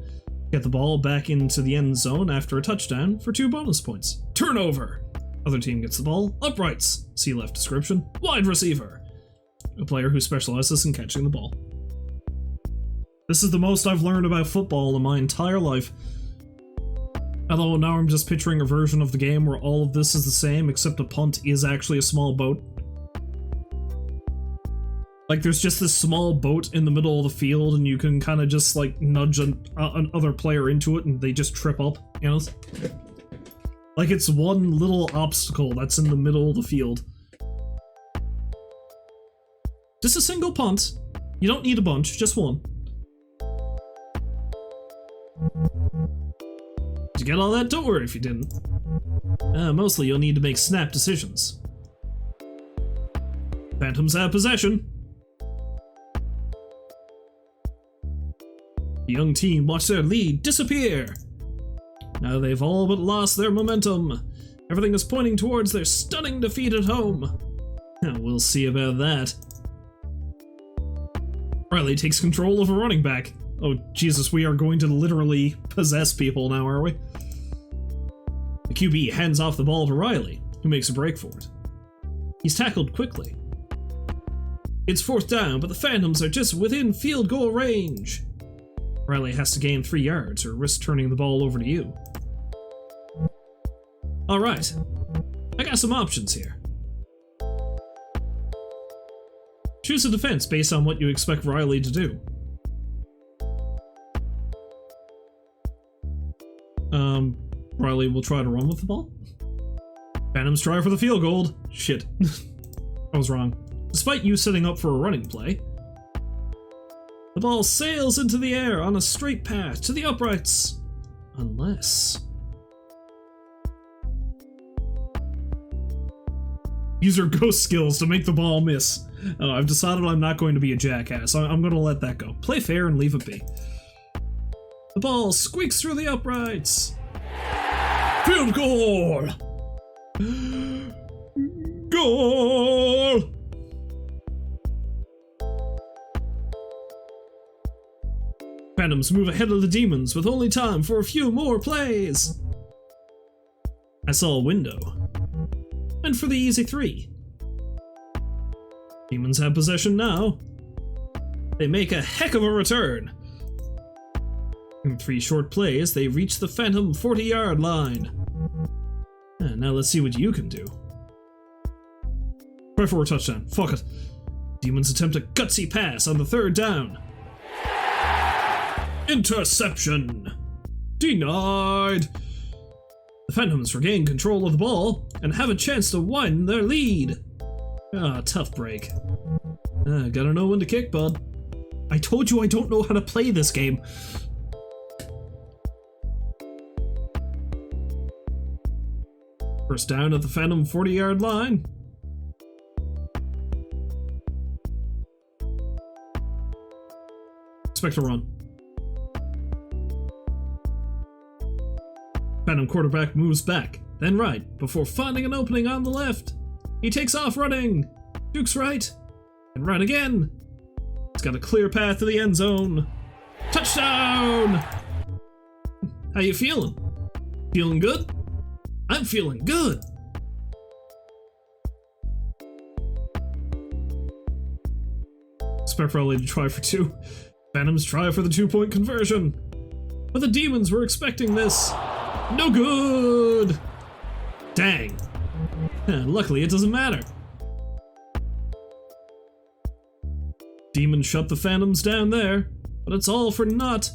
Get the ball back into the end zone after a touchdown for 2 bonus points. Turnover! Other team gets the ball. Uprights! See left description. Wide receiver! A player who specializes in catching the ball. This is the most I've learned about football in my entire life. Although now I'm just picturing a version of the game where all of this is the same, except a punt is actually a small boat. Like, there's just this small boat in the middle of the field, and you can kind of just, like, nudge another player into it, and they just trip up, you know? Like, it's one little obstacle that's in the middle of the field. Just a single punt. You don't need a bunch, just one. Did you get all that? Don't worry if you didn't. Mostly you'll need to make snap decisions. Phantoms have possession. The young team watch their lead disappear. Now they've all but lost their momentum. Everything is pointing towards their stunning defeat at home. We'll see about that. Riley takes control of a running back. Oh Jesus, we are going to literally possess people now, are we? The QB hands off the ball to Riley, who makes a break for it. He's tackled quickly. It's fourth down, but the Phantoms are just within field goal range. Riley has to gain 3 yards or risk turning the ball over to you. Alright, I got some options here. Choose a defense based on what you expect Riley to do. Riley will try to run with the ball. Phantoms try for the field goal. Shit. I was wrong. Despite you setting up for a running play, the ball sails into the air on a straight path to the uprights. Unless... use your ghost skills to make the ball miss. I've decided I'm not going to be a jackass. I'm going to let that go. Play fair and leave it be. The ball squeaks through the uprights. Field goal! Goal! Phantoms move ahead of the demons with only time for a few more plays. I saw a window. And for the easy 3. Demons have possession now. They make a heck of a return. In 3 short plays, they reach the Phantom 40-yard line. And now let's see what you can do. Try for a touchdown. Fuck it. Demons attempt a gutsy pass on the 3rd down. Interception! Denied! The Phantoms regain control of the ball and have a chance to widen their lead. Ah, tough break. Gotta know when to kick, bud. I told you I don't know how to play this game. First down at the Phantom 40-yard line. Expect a run. Phantom quarterback moves back, then right, before finding an opening on the left. He takes off running. Dukes right, and right again. He's got a clear path to the end zone. Touchdown! How you feeling? Feeling good? I'm feeling good. Expect Riley to try for 2. Phantoms try for the 2-point conversion. But the demons were expecting this. No good! Dang. Luckily, it doesn't matter. Demons shut the Phantoms down there, but it's all for naught.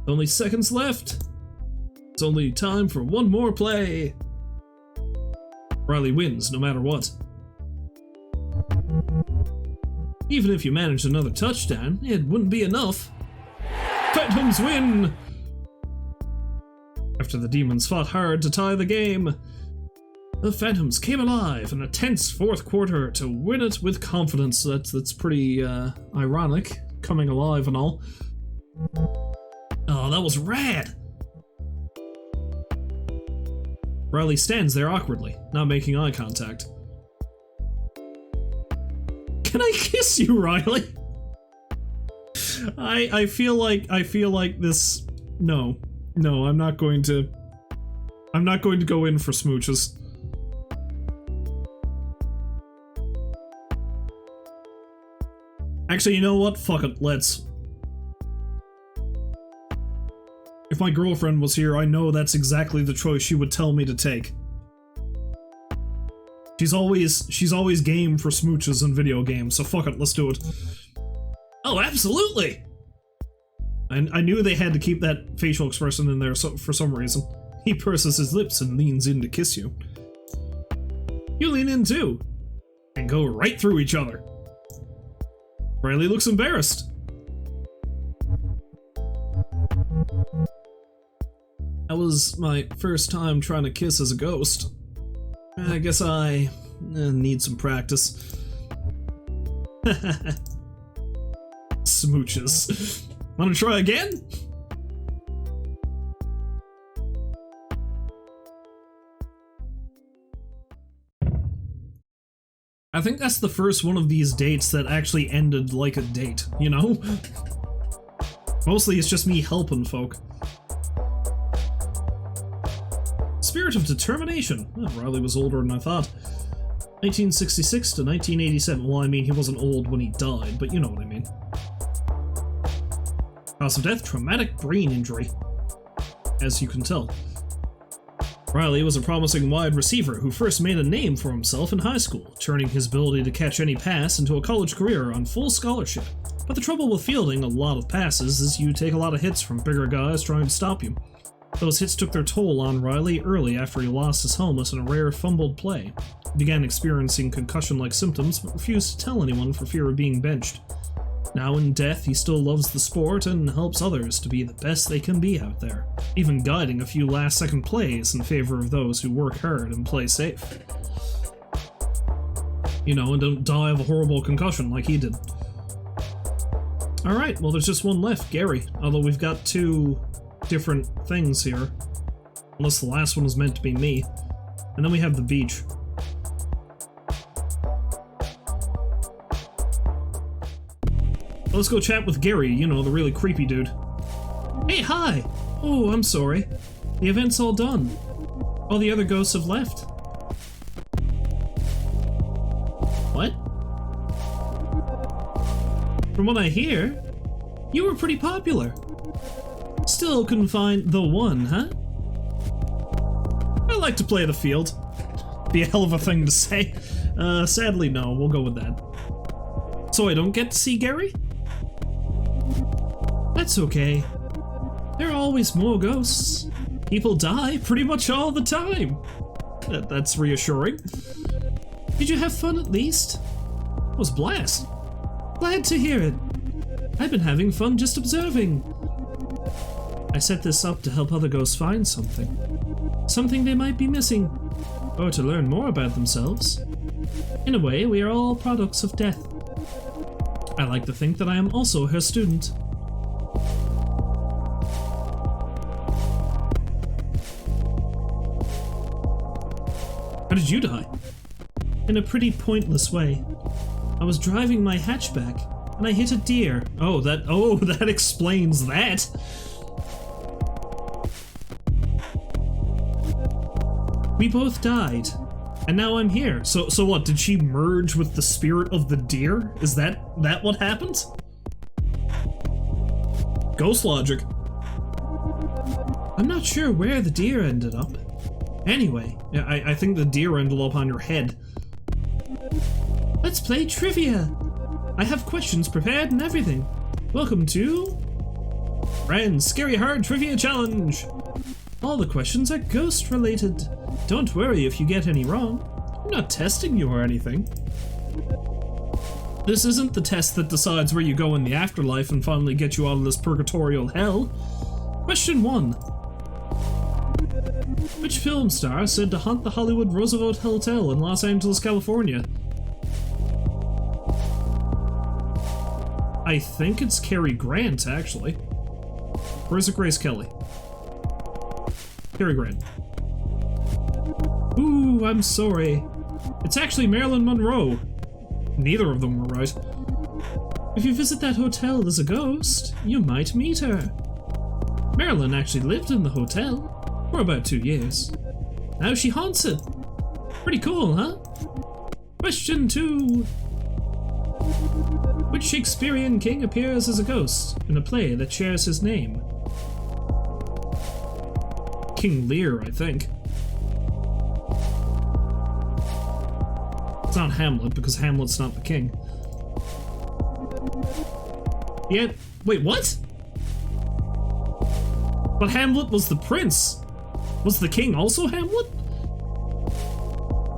Only seconds left. It's only time for one more play. Riley wins no matter what. Even if you managed another touchdown, it wouldn't be enough. Phantoms win! After the demons fought hard to tie the game, the Phantoms came alive in a tense 4th quarter to win it with confidence. That's pretty ironic, coming alive and all. Oh, that was rad! Riley stands there awkwardly, not making eye contact. Can I kiss you, Riley? I feel like this. No, I'm not going to go in for smooches. Actually, you know what? Fuck it, let's. If my girlfriend was here, I know that's exactly the choice she would tell me to take. She's always game for smooches in video games, so fuck it, let's do it. Oh, absolutely! I knew they had to keep that facial expression in there for some reason. He purses his lips and leans in to kiss you. You lean in too, and go right through each other. Riley looks embarrassed. That was my first time trying to kiss as a ghost. I guess I need some practice. Smooches. Wanna try again? I think that's the first one of these dates that actually ended like a date, you know? Mostly it's just me helping folk. Spirit of Determination. Oh, Riley was older than I thought. 1966 to 1987. Well, I mean, he wasn't old when he died, but you know what I mean. Cause of death, traumatic brain injury. As you can tell. Riley was a promising wide receiver who first made a name for himself in high school, turning his ability to catch any pass into a college career on full scholarship. But the trouble with fielding a lot of passes is you take a lot of hits from bigger guys trying to stop you. Those hits took their toll on Riley early after he lost his helmet in a rare fumbled play. He began experiencing concussion-like symptoms but refused to tell anyone for fear of being benched. Now in death, he still loves the sport and helps others to be the best they can be out there, even guiding a few last-second plays in favor of those who work hard and play safe. You know, and don't die of a horrible concussion like he did. Alright, well there's just one left, Gary, although we've got two different things here. Unless the last one was meant to be me. And then we have the beach. Let's go chat with Gary, you know, the really creepy dude. Hey, hi! Oh, I'm sorry. The event's all done. All the other ghosts have left. What? From what I hear, you were pretty popular. Still couldn't find the one, huh? I like to play the field. Be a hell of a thing to say. Sadly, no, we'll go with that. So I don't get to see Gary? That's okay. There are always more ghosts. People die pretty much all the time. That's reassuring. Did you have fun at least? It was a blast. Glad to hear it. I've been having fun just observing. I set this up to help other ghosts find something. Something they might be missing. Or to learn more about themselves. In a way, we are all products of death. I like to think that I am also her student. How did you die? In a pretty pointless way. I was driving my hatchback, and I hit a deer. Oh, that explains that! We both died, and now I'm here. So what, did she merge with the spirit of the deer? Is that what happened? Ghost logic. I'm not sure where the deer ended up. Anyway, I think the deer ended up on your head. Let's play trivia! I have questions prepared and everything. Welcome to... Friends, Scary Hard Trivia Challenge! All the questions are ghost related. Don't worry if you get any wrong. I'm not testing you or anything. This isn't the test that decides where you go in the afterlife and finally get you out of this purgatorial hell. Question 1. Which film star is said to haunt the Hollywood Roosevelt Hotel in Los Angeles, California? I think it's Cary Grant, actually. Or is it Grace Kelly? Cary Grant. Ooh, I'm sorry. It's actually Marilyn Monroe. Neither of them were right. If you visit that hotel as a ghost, you might meet her. Marilyn actually lived in the hotel for about 2 years. Now she haunts it. Pretty cool, huh? Question 2. Which Shakespearean king appears as a ghost in a play that shares his name? King Lear, I think. It's not Hamlet, because Hamlet's not the king. Yeah, wait, what? But Hamlet was the prince. Was the king also Hamlet?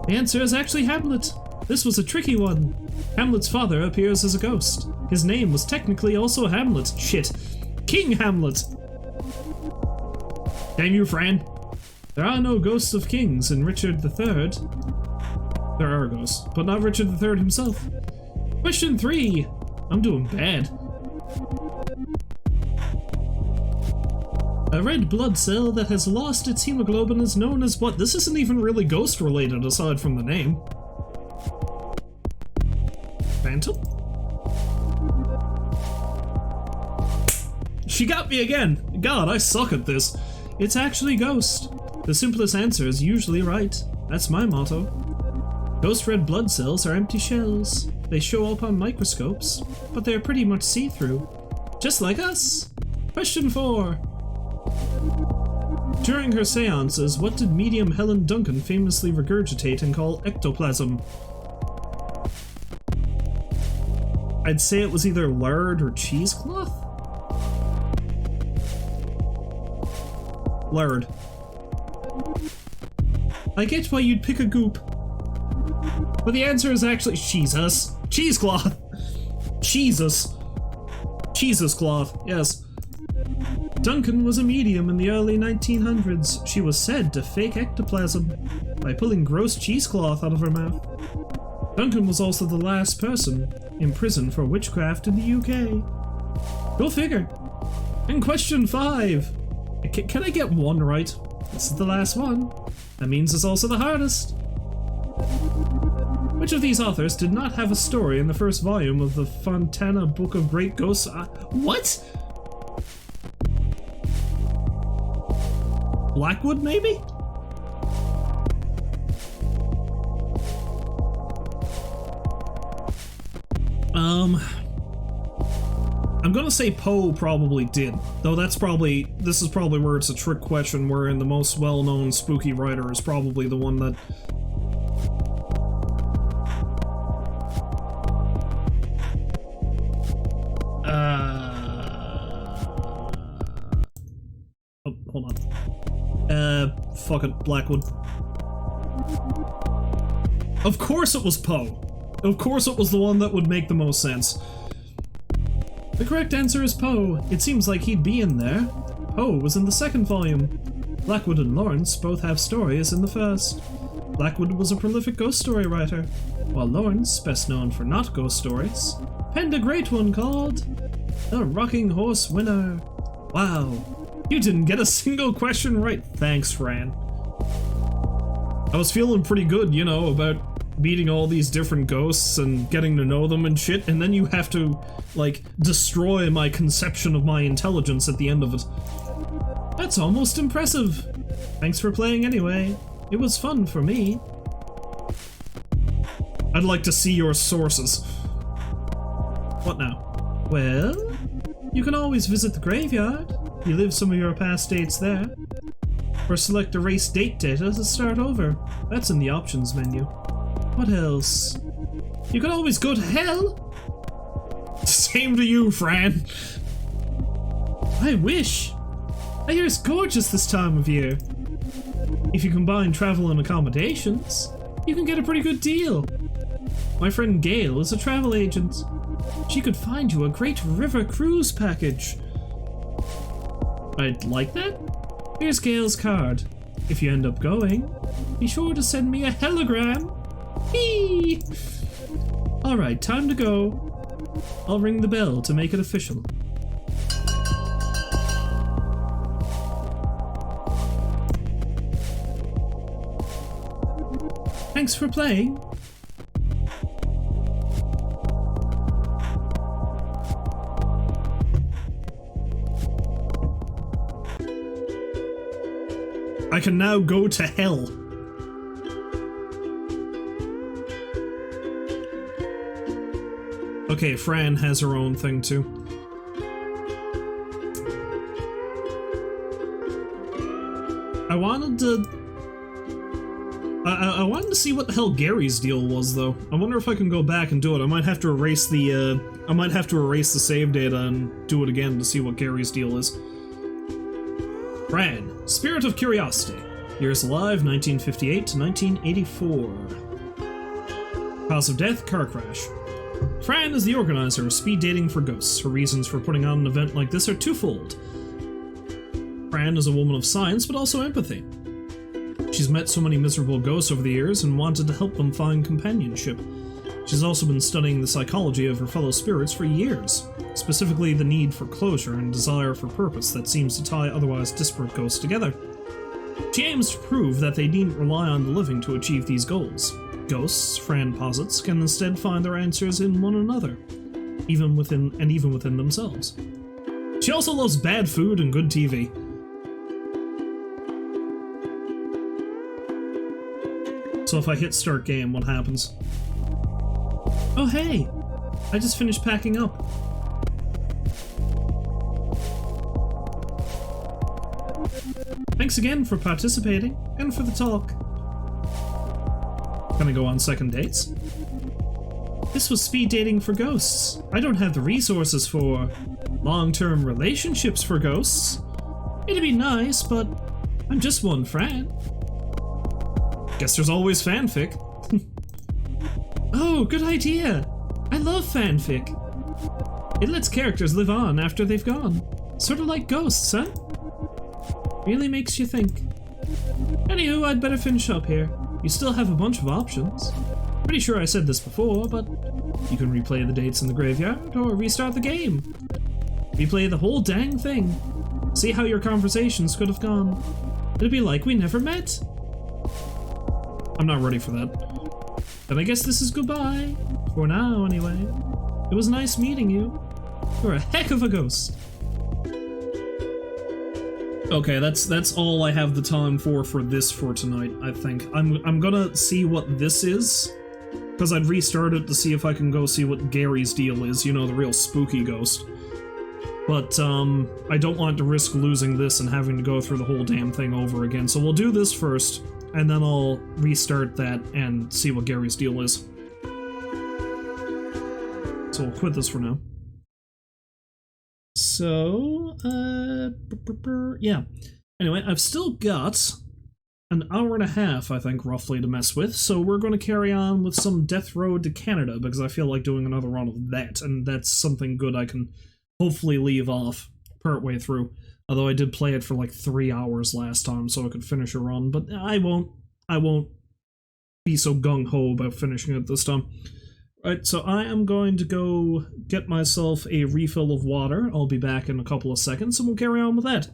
The answer is actually Hamlet. This was a tricky one. Hamlet's father appears as a ghost. His name was technically also Hamlet. Shit. King Hamlet! Damn you, Fran. There are no ghosts of kings in Richard III. There are ghosts, but not Richard III himself. Question 3. I'm doing bad. A red blood cell that has lost its hemoglobin is known as what? This isn't even really ghost related aside from the name. Phantom? She got me again! God, I suck at this. It's actually ghost. The simplest answer is usually right. That's my motto. Ghost red blood cells are empty shells. They show up on microscopes, but they are pretty much see-through. Just like us! Question 4. During her seances, what did medium Helen Duncan famously regurgitate and call ectoplasm? I'd say it was either lard or cheesecloth? Lard. I get why you'd pick a goop. But the answer is actually Jesus. Cheesecloth. Jesus. Jesus cloth, yes. Duncan was a medium in the early 1900s. She was said to fake ectoplasm by pulling gross cheesecloth out of her mouth. Duncan was also the last person in prison for witchcraft in the UK. Go figure. And question 5. Can I get one right? This is the last one. That means it's also the hardest. Which of these authors did not have a story in the first volume of the Fontana Book of Great Ghosts? What? Blackwood, maybe? I'm gonna say Poe probably did, though this is probably where it's a trick question, wherein the most well-known spooky writer is probably the one that... Oh, hold on. Fuck it, Blackwood. Of course it was Poe! Of course it was the one that would make the most sense. The correct answer is Poe. It seems like he'd be in there. Poe was in the second volume. Blackwood and Lawrence both have stories in the first. Blackwood was a prolific ghost story writer, while Lawrence, best known for not ghost stories, penned a great one called The Rocking Horse Winner. Wow, you didn't get a single question right. Thanks, Fran. I was feeling pretty good, you know, about meeting all these different ghosts and getting to know them and shit, and then you have to, like, destroy my conception of my intelligence at the end of it. That's almost impressive. Thanks for playing anyway. It was fun for me. I'd like to see your sources. What now? Well, you can always visit the graveyard. You live some of your past dates there. Or select erase date data to start over. That's in the options menu. What else? You can always go to hell! Same to you, Fran. I wish. I hear it's gorgeous this time of year. If you combine travel and accommodations, you can get a pretty good deal. My friend Gail is a travel agent. She could find you a great river cruise package. I'd like that. Here's Gail's card. If you end up going, be sure to send me a hologram. Hee! Alright, time to go. I'll ring the bell to make it official. Thanks for playing. I can now go to hell. Okay, Fran has her own thing too. I wanted to see what the hell Gary's deal was, though. I wonder if I can go back and do it. I might have to erase the save data and do it again to see what Gary's deal is. Fran, Spirit of Curiosity. Years alive, 1958 to 1984. Cause of death, car crash. Fran is the organizer of speed dating for ghosts. Her reasons for putting on an event like this are twofold. Fran is a woman of science, but also empathy. She's met so many miserable ghosts over the years and wanted to help them find companionship. She's also been studying the psychology of her fellow spirits for years, specifically the need for closure and desire for purpose that seems to tie otherwise disparate ghosts together. She aims to prove that they needn't rely on the living to achieve these goals. Ghosts, Fran posits, can instead find their answers in one another, even within themselves. She also loves bad food and good TV. So if I hit start game, what happens? Oh hey! I just finished packing up. Thanks again for participating, and for the talk. Gonna go on second dates? This was speed dating for ghosts. I don't have the resources for long-term relationships for ghosts. It'd be nice, but I'm just one friend. Guess there's always fanfic. Oh, good idea! I love fanfic. It lets characters live on after they've gone. Sort of like ghosts, huh? Really makes you think. Anywho, I'd better finish up here. You still have a bunch of options. Pretty sure I said this before, but you can replay the dates in the graveyard or restart the game. Replay the whole dang thing. See how your conversations could have gone. It'd be like we never met. I'm not ready for that. Then I guess this is goodbye. For now, anyway. It was nice meeting you. You're a heck of a ghost. Okay, that's all I have the time for this for tonight, I think. I'm gonna see what this is, because I'd restart it to see if I can go see what Gary's deal is, you know, the real spooky ghost. But, I don't want to risk losing this and having to go through the whole damn thing over again, so we'll do this first, and then I'll restart that and see what Gary's deal is. So we'll quit this for now. So, yeah. Anyway, I've still got an hour and a half, I think, roughly, to mess with, so we're going to carry on with some Death Road to Canada, because I feel like doing another run of that, and that's something good I can hopefully leave off partway through. Although I did play it for like 3 hours last time, so I could finish a run, but I won't be so gung-ho about finishing it this time. Right, so I am going to go get myself a refill of water. I'll be back in a couple of seconds, and we'll carry on with that.